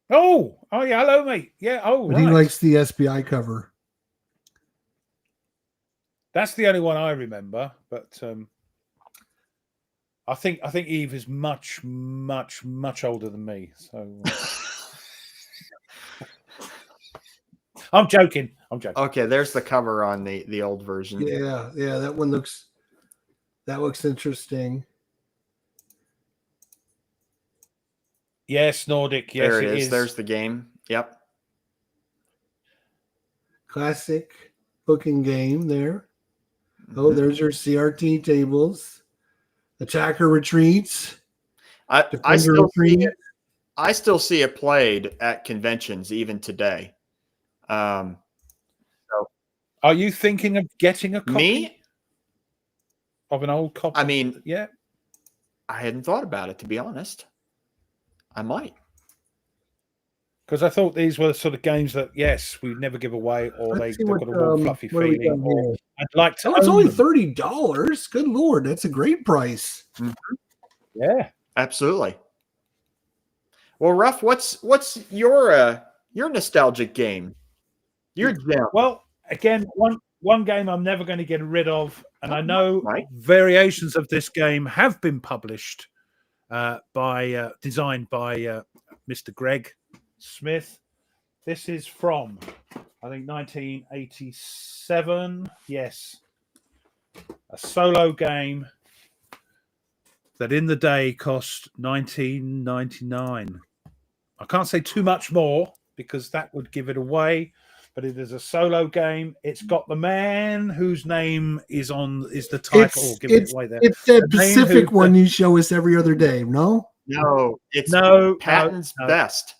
Oh, yeah, hello, mate. Yeah, but he likes the SPI cover. That's the only one I remember, but I think Eve is much older than me. So. I'm joking. Okay, there's the cover on the old version. Yeah, that one looks interesting. Yes, Nordic. Yes, there it is. There's the game. Yep. Classic looking game there. Oh, there's your CRT tables. Attacker retreats. I still see it played at conventions even today. So are you thinking of getting a copy of an old copy? I mean, yeah, I hadn't thought about it, to be honest. I might, because I thought these were the sort of games that we never give away, or they've got a warm, fluffy feeling. Or I'd like to. It's only $30. Good Lord, that's a great price. Mm-hmm. Yeah, absolutely. Well, Ruff, what's your nostalgic game? Your gem. Well, again, one game I'm never going to get rid of, and I know variations of this game have been published designed by Mr. Greg Smith. This is from, I think, 1987. Yes. a solo game that in the day cost $19.99. I can't say too much more because that would give it away, but it is a solo game. It's got the man whose name is the title. It's, Giving it away there. It's the The name Pacific who- one you show us every other day, no? No, it's No, Patton's no. Best.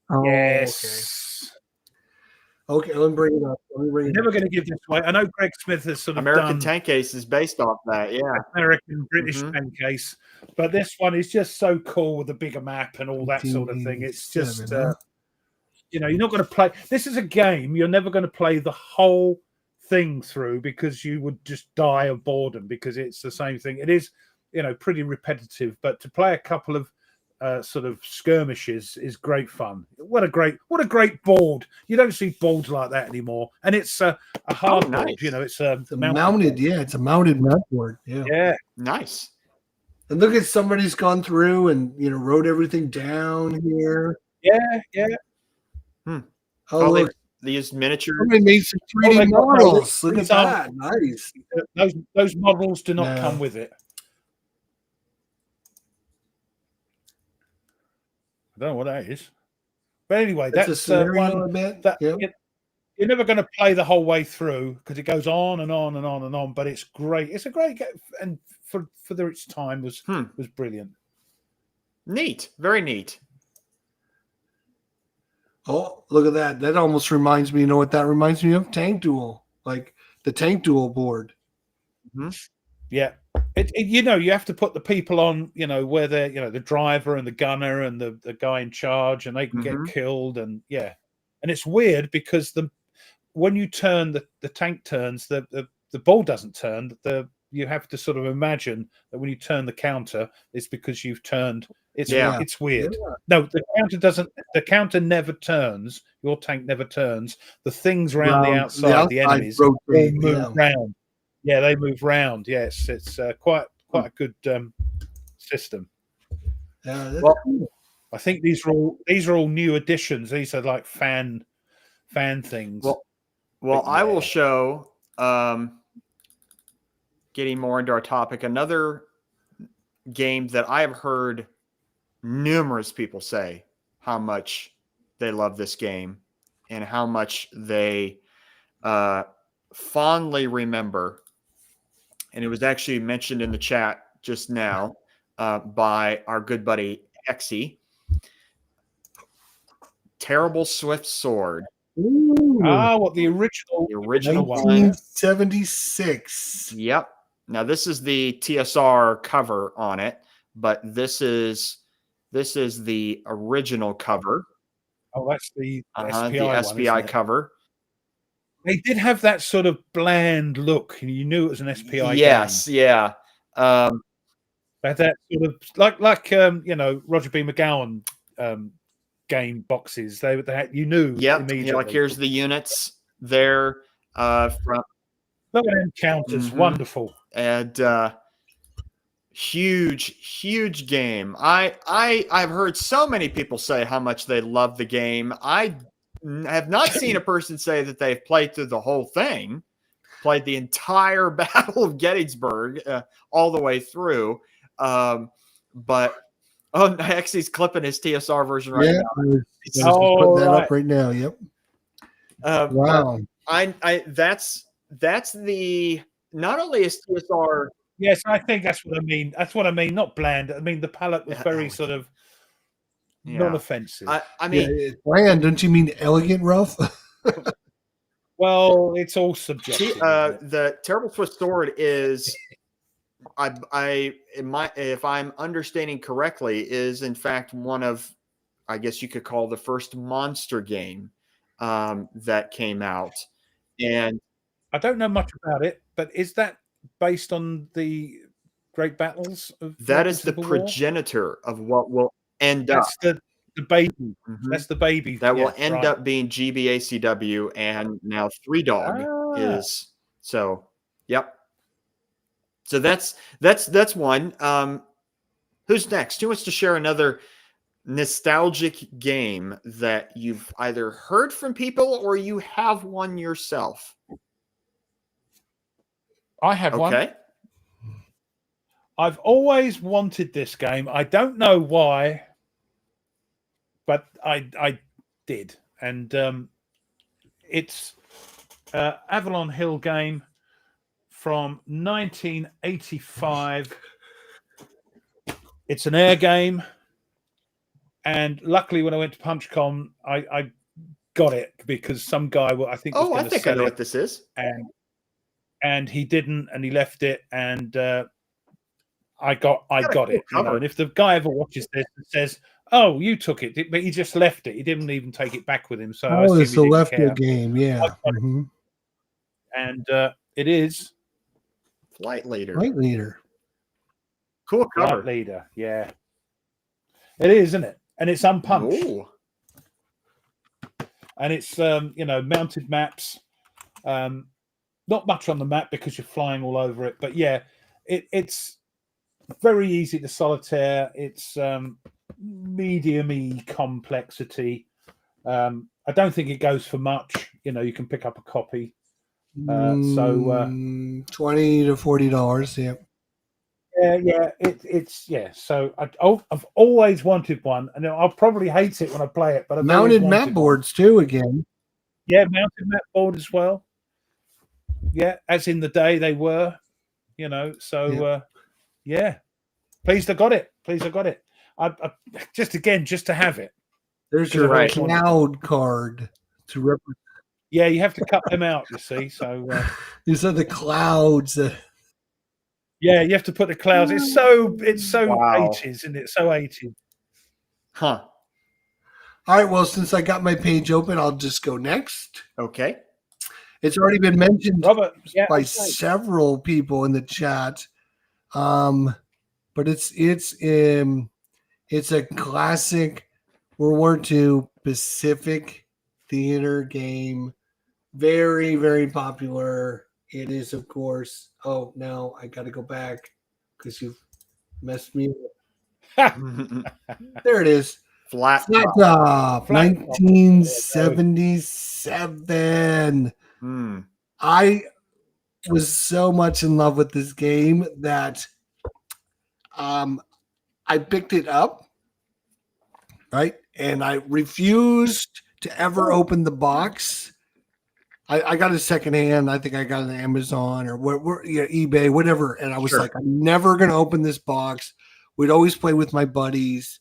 Oh, Yes. Okay, let me bring it up. Let me bring I'm it never up. going to give this away. I know Greg Smith has sort of American done Tank Ace is based off that. Yeah. American British Mhm. tank case, but this one is just so cool with the bigger map and all that sort of thing. It's just 1987, you're not going to play. This is a game you're never going to play the whole thing through because you would just die of boredom because it's the same thing. It is, pretty repetitive, but to play a couple of sort of skirmishes is great fun. What a great board! You don't see boards like that anymore, and it's a hard nice. board. It's It's a mounted, yeah, it's a mounted map board. Yeah. Yeah. Nice. And look at somebody's gone through and wrote everything down here. Yeah. Oh, look, They use miniature. somebody made some Oh, 3D they got models. Look at these are- that. Nice. Those models do not No. come with it. I don't know what that is, but anyway, That's a that's scenario, one I bet. that Yep. you're never going to play the whole way through because it goes on and on and on and on. But it's great. It's a great game, and for its time was brilliant. Neat. Very neat. Oh, look at that. That almost reminds me, you know what that reminds me of? Tank Duel. Like the Tank Duel board. Yeah. You have to put the people on, where they're, the driver and the gunner and the guy in charge, and they can get killed. And and it's weird because when you turn the tank turns, the ball doesn't turn. You have to sort of imagine that when you turn the counter, it's because you've turned. It's weird. Yeah. No, the counter doesn't. The counter never turns. Your tank never turns. The things around the outside, the enemies, all rotate, move round. Yeah, they move round. Yes, it's quite a good system. Yeah, that's Well, cool. I think these are all new additions. These are like fan things. Well, I will show. Getting more into our topic, another game that I have heard numerous people say how much they love this game and how much they fondly remember. And it was actually mentioned in the chat just now by our good buddy Exy. Terrible Swift Sword. Ooh, What the original one? 1976. Yep. Now this is the TSR cover on it, but this is the original cover. Oh, that's the SPI the one, SPI isn't it? cover. They did have that sort of bland look, and you knew it was an SPI Yes, game. yeah. They had that sort of like Roger B. McGowan game boxes. They you knew immediately. Like here's the units there from look at encounters, wonderful. And huge game. I've heard so many people say how much they love the game. I have not seen a person say that they've played through the whole thing, played the entire Battle of Gettysburg all the way through. But actually, he's clipping his TSR version right now. Putting that up right now. Yep. Wow. That's the not only is TSR. Yes, I think that's what I mean. That's what I mean. Not bland. I mean the palette was very sort of non-offensive. I mean, bland. Don't you mean elegant, Ralph? Well, it's all subjective. The Terrible Swift Sword is, if I'm understanding correctly, is in fact one of, I guess you could call the first monster game that came out. And I don't know much about it, but is that based on the Great Battles of that is the progenitor of what will end up. That's the baby. That's the baby that will end up being GBACW, and now Three Dog is so. Yep. So that's one. Who's next? Who wants to share another nostalgic game that you've either heard from people or you have one yourself? I have one. Okay. I've always wanted this game. I don't know why, but I did, and it's Avalon Hill game from 1985. It's an air game, and luckily, when I went to PunchCon, I got it because some guy, I think, was I going to think I sell know it, what this is. and he didn't, and he left it, and I got it. You know, and if the guy ever watches this and says, "Oh, you took it," but he just left it. He didn't even take it back with him. So I assume it's he a didn't left care. game, yeah. Mm-hmm. And it is Flight Leader. Flight Leader. Cool cover. Flight Leader. Yeah, it is, isn't it? And it's unpunched. Ooh. And it's mounted maps. Not much on the map because you're flying all over it, but yeah, it's very easy to solitaire. It's medium-y complexity. I don't think it goes for much. You can pick up a copy. $20 to $40. Yeah. It's So I've always wanted one, and I'll probably hate it when I play it. But I've mounted map boards too. Again, yeah, mounted map board as well. Yeah, as in the day they were, So yeah, pleased I got it. I just to have it. There's your cloud card to represent. Yeah, you have to cut them out. You see, so you said the clouds. Yeah, you have to put the clouds. It's so wow. 80s, isn't it? So 80s. Huh. All right. Well, since I got my page open, I'll just go next. Okay. It's already been mentioned by right. several people in the chat, but it's a classic World War II Pacific theater game. Very, very popular. It is, of course. Oh, now I got to go back because you've messed me up. There it is. Flat Top, 1977. I was so much in love with this game that I picked it up, right? And I refused to ever open the box. I got it secondhand. I think I got it on Amazon or eBay, whatever. And I was like, I'm never going to open this box. We'd always play with my buddies,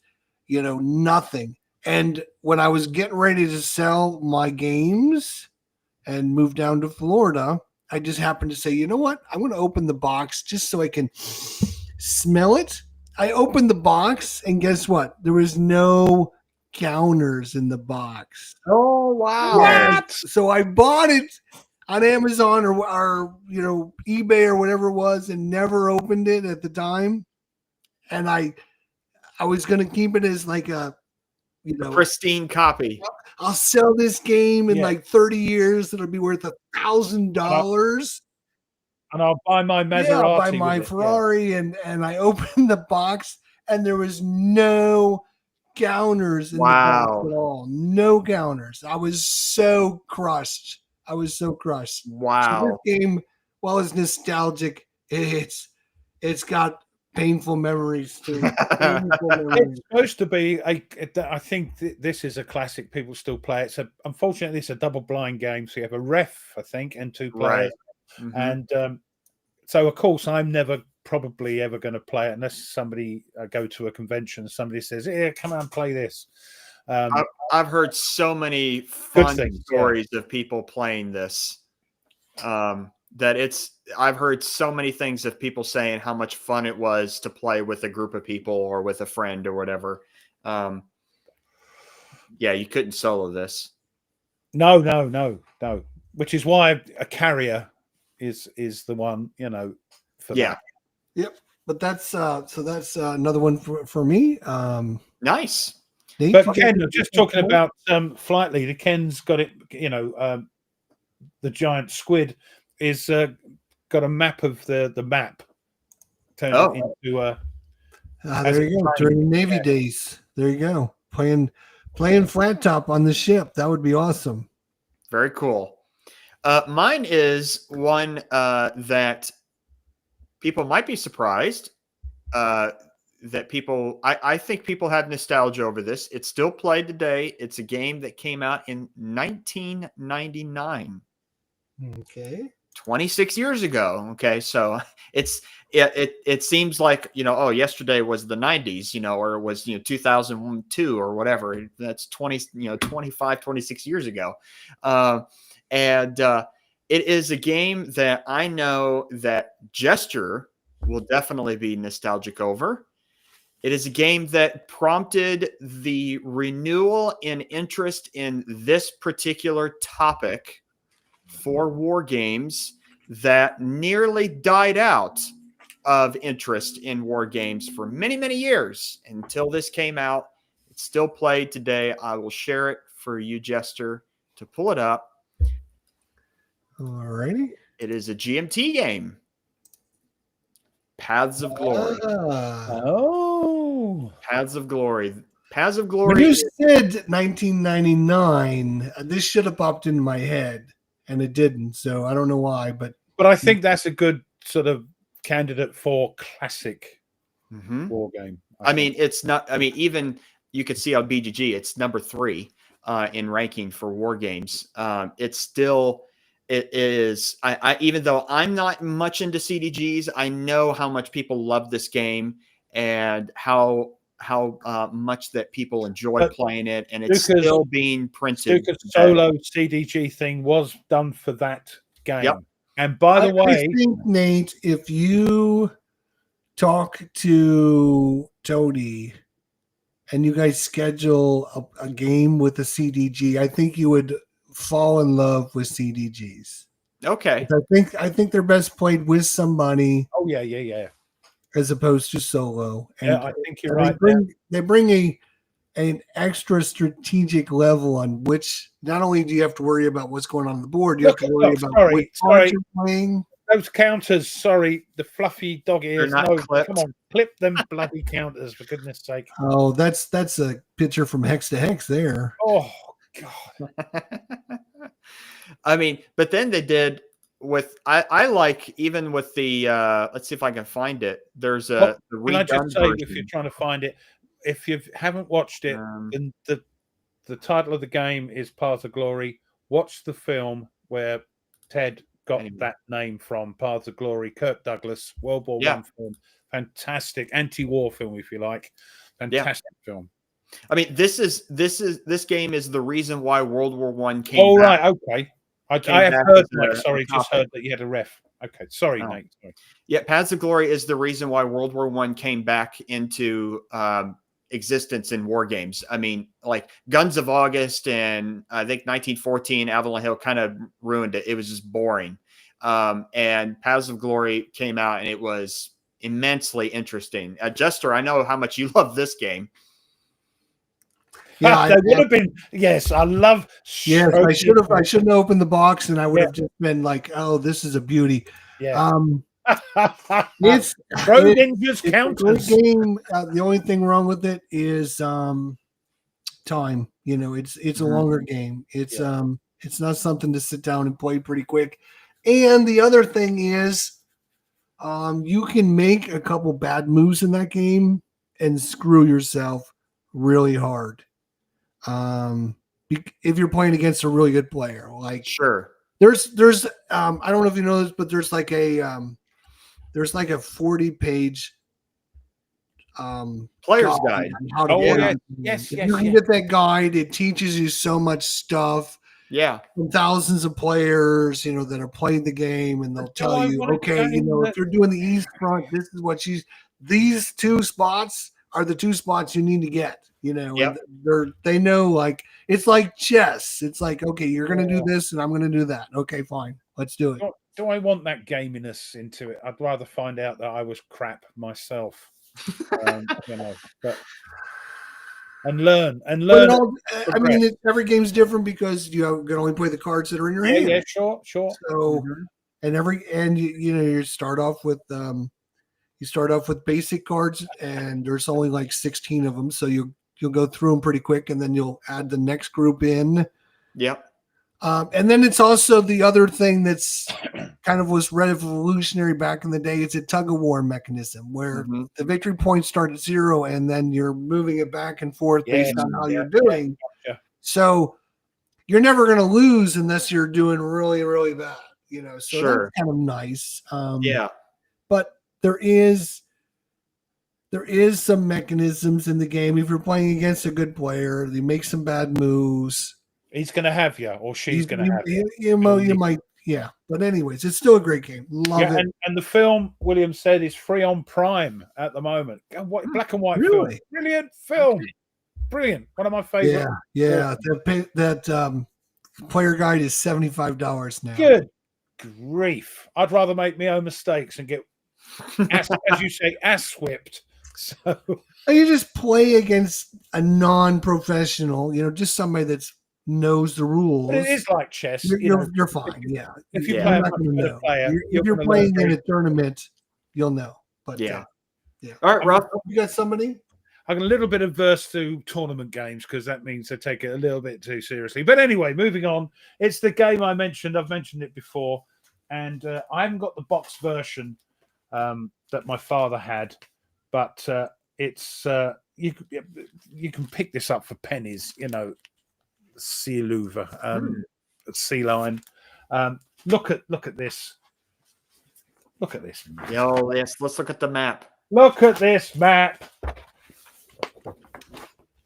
nothing. And when I was getting ready to sell my games and move down to Florida, I just happened to say, you know what? I'm going to open the box just so I can smell it. I opened the box, and guess what? There was no counters in the box. Oh, wow. What? So I bought it on Amazon or eBay or whatever it was and never opened it at the time. And I was going to keep it as like a pristine copy. I'll sell this game in like 30 years. It'll be worth $1,000. And I'll buy my Maserati. Yeah, I'll buy my Ferrari. And I opened the box and there was no counters in the box at all. No counters. I was so crushed. Wow. So this game, while it's nostalgic, it's got painful memories too. It's supposed to be I think this is a classic. People still play it. So unfortunately, it's a double blind game. So you have a ref, I think, and two players. Right. And so of course, I'm never probably ever going to play it unless somebody go to a convention and somebody says, "Yeah, come on, play this." I've heard so many fun stories of people playing this. I've heard so many things of people saying how much fun it was to play with a group of people or with a friend or whatever. Yeah, you couldn't solo this. No. Which is why a carrier is the one, for that. Yep. But that's another one for me. Nice. But Ken, just talking about Flight Leader, Ken's got it, the giant squid is got a map of the map turned into there you go. During Navy days. There you go. Playing flat top on the ship. That would be awesome. Very cool. Mine is one that people might be surprised that people. I think people have nostalgia over this. It's still played today. It's a game that came out in 1999. Okay. 26 years ago. Okay, so it seems like, oh, yesterday was the 90s, or it was 2002 or whatever. That's 25, 26 years ago. And it is a game that I know that Gesture will definitely be nostalgic over. It is a game that prompted the renewal in interest in this particular topic for war games that nearly died out of interest in war games for many, many years until this came out. It's still played today. I will share it for you, Jester, to pull it up. Alrighty. It is a GMT game. Paths of Glory. Paths of Glory. Paths of Glory. When you said 1999, this should have popped into my head, and it didn't. So I don't know why, but I think that's a good sort of candidate for classic war game. I mean, it's not. I mean, even you could see on BGG, it's number 3 in ranking for war games. It's still. It is. I even though I'm not much into CDGs, I know how much people love this game and how much that people enjoy playing it, and it's still being printed. Stuka's solo CDG thing was done for that game. Yep. And by the way, I think, Nate, if you talk to Tony and you guys schedule a game with a CDG, I think you would fall in love with CDGs. Okay. I think they're best played with somebody. Oh yeah. As opposed to solo. And yeah, I think you're right. They bring an extra strategic level on which not only do you have to worry about what's going on the board, you have to worry about what cards you're playing. Those counters, sorry, the fluffy dog ears. No, come on, clip them bloody counters, for goodness sake. Oh, that's a picture from Hex to Hex there. Oh God. I mean, but then they did with I like even with the let's see if I can find it. There's a can I just say, if you're trying to find it, if you haven't watched it, then the title of the game is Paths of Glory. Watch the film where Ted got that name from, Paths of Glory. Kirk Douglas, World War I film, fantastic anti-war film, if you like, fantastic film. I mean, this game is the reason why World War I came. Oh, back. Right, okay. I have heard that. Sorry, just heard that you had a ref. Okay, sorry, Nate. Sorry. Yeah, Paths of Glory is the reason why World War I came back into existence in war games. I mean, like Guns of August and I think 1914 Avalon Hill kind of ruined it. It was just boring. And Paths of Glory came out and it was immensely interesting. Jester, I know how much you love this game. Yeah, that would have been. Yes, I love. Yes, I shouldn't have opened the box, and I would have just been like, "Oh, this is a beauty." Yeah. It's Schrodinger's a counters. great game. The only thing wrong with it is time. You know, it's a longer game. It's not something to sit down and play pretty quick. And the other thing is, you can make a couple bad moves in that game and screw yourself really hard. If you're playing against a really good player, like there's I don't know if you know this, but there's like a 40-page player's guide. How to yes. You can get that guide. It teaches you so much stuff. Yeah, from thousands of players, that are playing the game, and they'll tell you, okay, if you're doing the east front, this is what these 2 spots are the 2 spots you need to get. They know, like, it's like chess. It's like, okay, you're going to do this and I'm going to do that. Okay, fine. Let's do it. Do I want that gaminess into it? I'd rather find out that I was crap myself. And learn. I mean, every game's different because you can only play the cards that are in your hand. Yeah, sure. So, and you start off with basic cards, and there's only like 16 of them, so you'll go through them pretty quick, and then you'll add the next group in. Yep. And then it's also the other thing that's kind of was revolutionary back in the day. It's a tug of war mechanism where the victory points start at 0 and then you're moving it back and forth based on how you're doing. Yeah. So you're never going to lose unless you're doing really, really bad, so that's kind of nice. But there is some mechanisms in the game. If you're playing against a good player, they make some bad moves. He's going to have you, or she's going to have you. You might, yeah. But anyways, it's still a great game. Love it. And the film, William said, is free on Prime at the moment. Black and white film. Brilliant film. Okay. Brilliant. One of my favorite. Yeah. That player guide is $75 now. Good grief. I'd rather make my own mistakes and get, as you say, ass whipped. So you just play against a non-professional, just somebody that's knows the rules. But it is like chess. You're fine. If you play if you're playing in a tournament, you'll know. But yeah. All right, Rob, you got somebody? I got a little bit averse to tournament games because that means they take it a little bit too seriously. But anyway, moving on. It's the game I mentioned. I've mentioned it before, and I haven't got the box version that my father had, but it's you can pick this up for pennies. Sea louver, sea lion. Look at this. Look at this. Let's look at the map. Look at this map.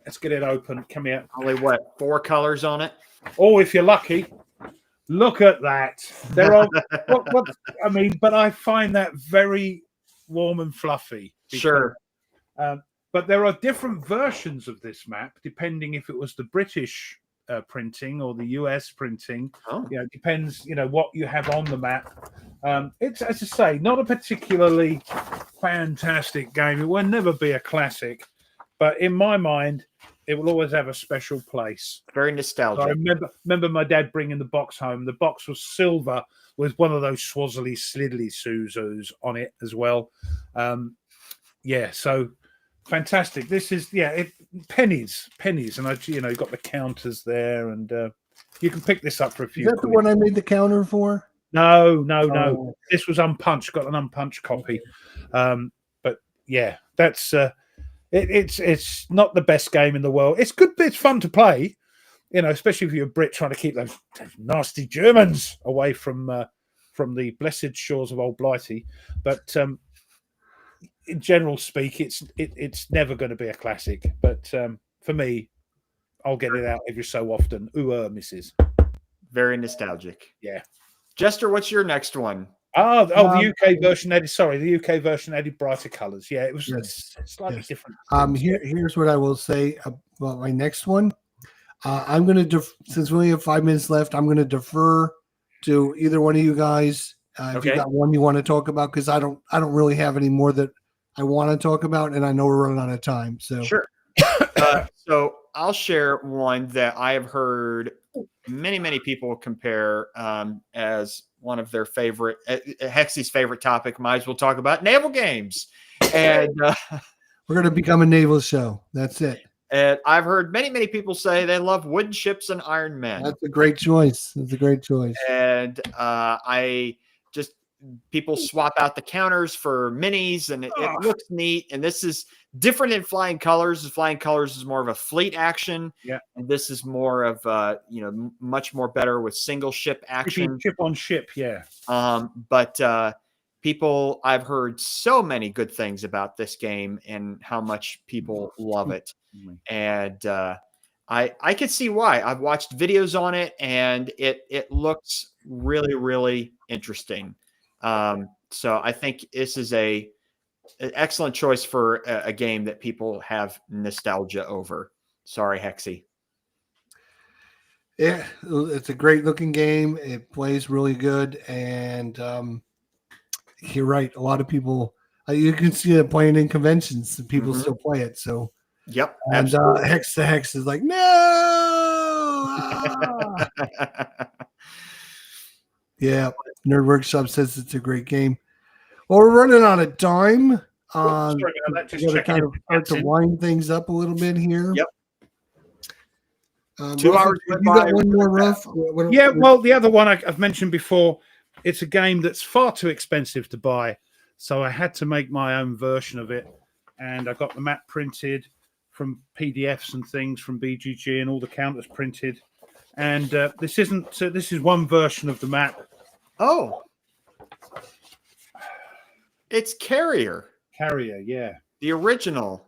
Let's get it open. Come here. Only 4 colors on it? Oh, if you're lucky. Look at that. There are. But I find that very warm and fluffy. Because, sure. But there are different versions of this map, depending if it was the British printing or the US printing. It depends, what you have on the map. It's, as I say, not a particularly fantastic game. It will never be a classic, but in my mind, it will always have a special place. Very nostalgic. So I remember my dad bringing the box home. The box was silver with one of those Swazzly Slidly Suzus on it as well. So fantastic. This is pennies, and I got the counters there, and you can pick this up for a few. Is that the one I made the counter for? No. This was unpunched. Got an unpunched copy. But yeah, that's it's not the best game in the world. It's good. It's fun to play, especially if you're a Brit trying to keep those nasty Germans away from the blessed shores of Old Blighty. But in general speak, it's never going to be a classic. But for me, I'll get it out every so often. Misses. Very nostalgic. Yeah. Jester, what's your next one? The UK version added. Sorry, the UK version added brighter colours. Yeah, it was slightly different. Here's what I will say about my next one. I'm going to since we only have 5 minutes left, I'm going to defer to either one of you guys. If you got one you want to talk about, because I don't really have any more that I want to talk about, and I know we're running out of time. So sure. So I'll share one that I have heard many people compare as one of their favorite, Hexy's favorite topic. Might as well talk about naval games, and we're going to become a naval show. That's it. And I've heard many people say they love wooden ships and Iron Men. That's a great choice. And people swap out the counters for minis, and it looks neat. And this is different in Flying Colors. Flying Colors is more of a fleet action. Yeah. And this is more of, much more better with single ship action. Ship on ship. Yeah. But people, I've heard so many good things about this game and how much people love it. And I could see why. I've watched videos on it, and it looks really, really interesting. So I think this is an excellent choice for a game that people have nostalgia over. Sorry, Hexy. Yeah, it's a great looking game. It plays really good, and you're right. A lot of people, you can see it playing in conventions, and people still play it. So, yep. And Hex the Hex is like, no. Yeah, Nerd Workshop says it's a great game. Well, we're running out of time. Sorry about that. Just kind of start to wind things up a little bit here. Yep. 2 Ruff, hours went you by got one more, really Ruff? fast. Yeah, well, the other one I've mentioned before, it's a game that's far too expensive to buy, so I had to make my own version of it, and I got the map printed from PDFs and things from BGG, and all the counters printed. And this isn't. This is one version of the map. Oh, it's Carrier, Carrier, yeah. the original.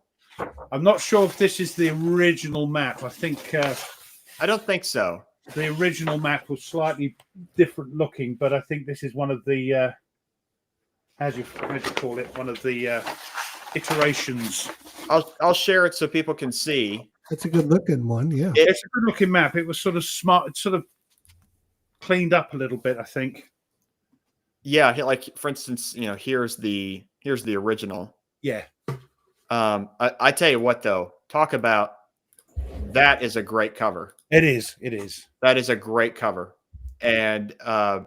I'm not sure if this is the original map. I think I don't think so. the original map was slightly different looking, but I think this is one of the how do you call it? One of the iterations. I'll share it so people can see. That's a good looking one. Yeah. It's a good looking map. It was sort of smart. It's sort of cleaned up a little bit, I think. Yeah, like for instance, here's the original. Yeah. I tell you what though, talk about that is a great cover. It is. It is. That is a great cover, and I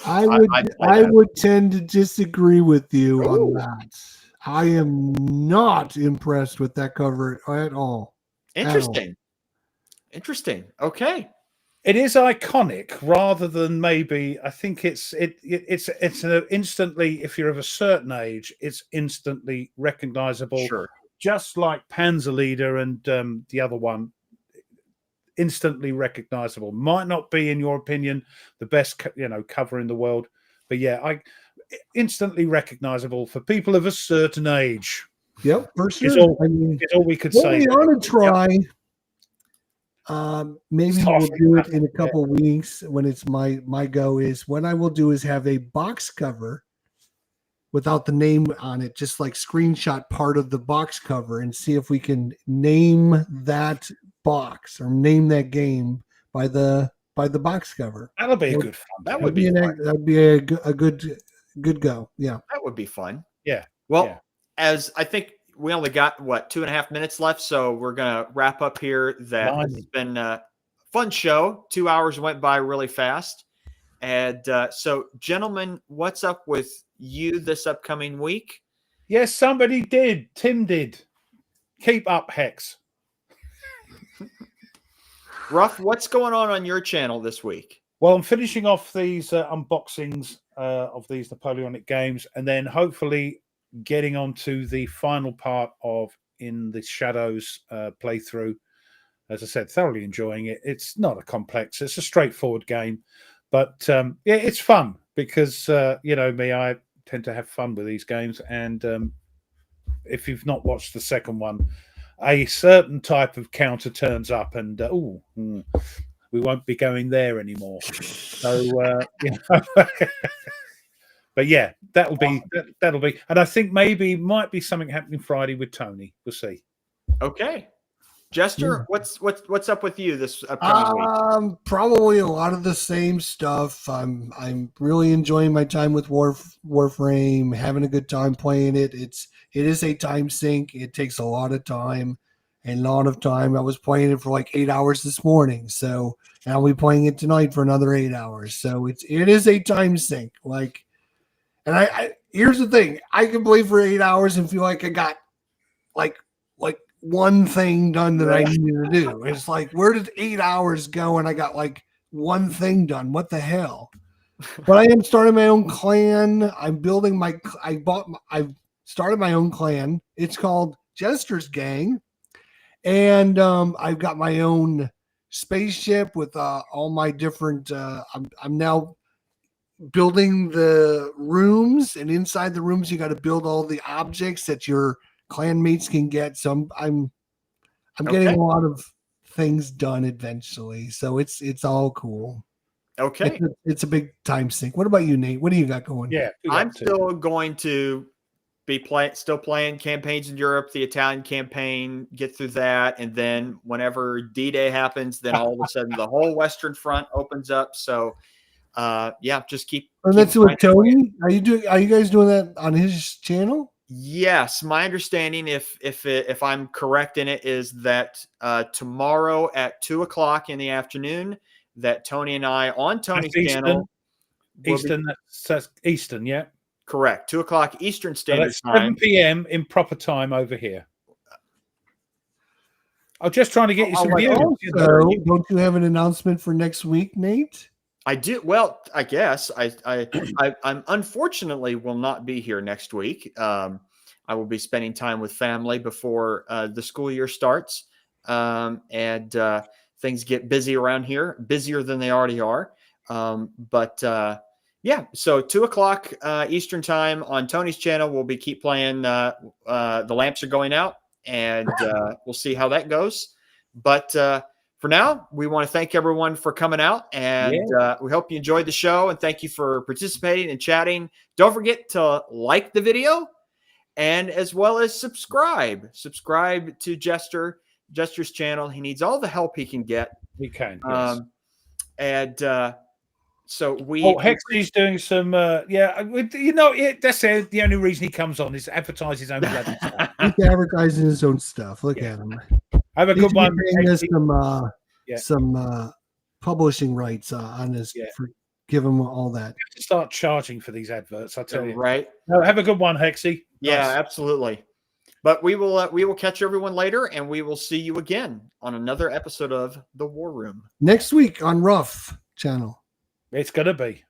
would tend to disagree with you on that. I am not impressed with that cover at all. Interesting. Interesting. Okay. It is iconic rather than maybe. I think it's an instantly. If you're of a certain age, it's instantly recognizable. Sure. Just like Panzerleader and the other one, instantly recognizable. Might not be, in your opinion, the best cover in the world, but yeah, instantly recognizable for people of a certain age. Yep, for sure. It's all, I mean, it's all we could what say. we ought to try. Maybe we'll do it in a couple of weeks when it's my go. Is what I will do is have a box cover without the name on it, just like screenshot part of the box cover and see if we can name that box or name that game by the box cover. That'll be a good fun. That would be fun. That'd be a good go. Yeah, that would be fun. Yeah. Well, yeah. As I think we only got 2.5 minutes left, so we're gonna wrap up here. It's been a fun show. 2 hours went by really fast, and so gentlemen, what's up with you this upcoming week? Yes, somebody did. Tim did. Keep up, Hex. Ruff, what's going on your channel this week? Well, I'm finishing off these unboxings of these Napoleonic games, and then hopefully getting on to the final part of In the Shadows playthrough. As I said, thoroughly enjoying it. It's not a complex, it's a straightforward game, but yeah, it's fun because you know me, I tend to have fun with these games. And if you've not watched the second one, a certain type of counter turns up, and we won't be going there anymore. So, you know. But yeah, that'll be, and I think maybe might be something happening Friday with Tony. We'll see. Okay, Jester, what's up with you this upcoming week? Probably a lot of the same stuff. I'm really enjoying my time with Warframe, having a good time playing it. It is a time sink. It takes a lot of time. And a lot of time. I was playing it for like 8 hours this morning, so I'll be playing it tonight for another 8 hours. So it is a time sink. And I here's the thing: I can play for 8 hours and feel like I got like one thing done that I needed to do. It's like, where did 8 hours go? And I got like one thing done. What the hell? But I am starting my own clan. I'm building I've started my own clan. It's called Jester's Gang. And I've got my own spaceship with all my different. I'm now building the rooms, and inside the rooms, you got to build all the objects that your clan mates can get. So I'm getting a lot of things done eventually. So it's all cool. Okay, it's a big time sink. What about you, Nate? What do you got going? Yeah, I'm still going to be playing campaigns in Europe, the Italian campaign, get through that, and then whenever D-Day happens, then all of a sudden the whole Western Front opens up. So yeah, just keep. And that's with Tony. Are you guys doing that on his channel? Yes, my understanding, if I'm correct in it, is that tomorrow at 2:00 in the afternoon, that Tony and I on Tony's channel, Eastern, yeah. Correct. 2:00 Eastern Standard Time. 7 p.m. in proper time over here. I'm just trying to get you some I'll let views. you Also, don't you have an announcement for next week, Nate? I do. Well, I guess I'm unfortunately will not be here next week. I will be spending time with family before the school year starts, and things get busy around here, busier than they already are. Yeah, so 2:00 Eastern time on Tony's channel, we'll be keep playing. The lamps are going out, and we'll see how that goes. But for now, we want to thank everyone for coming out, and we hope you enjoyed the show. And thank you for participating and chatting. Don't forget to like the video, and as well as subscribe. Subscribe to Jester's channel. He needs all the help he can get. We can. Yes. So we. Oh, Hexy's doing some. That's it. The only reason he comes on is to advertise his own bloody stuff. He's advertising his own stuff. Look at him. Have a good one. There's some publishing rights on this. Give him all that. Start charging for these adverts. I tell you. Right. No, have a good one, Hexy. Yeah, Nice. Absolutely. But we will catch everyone later, and we will see you again on another episode of The War Room Next week on Rough channel. It's gonna be.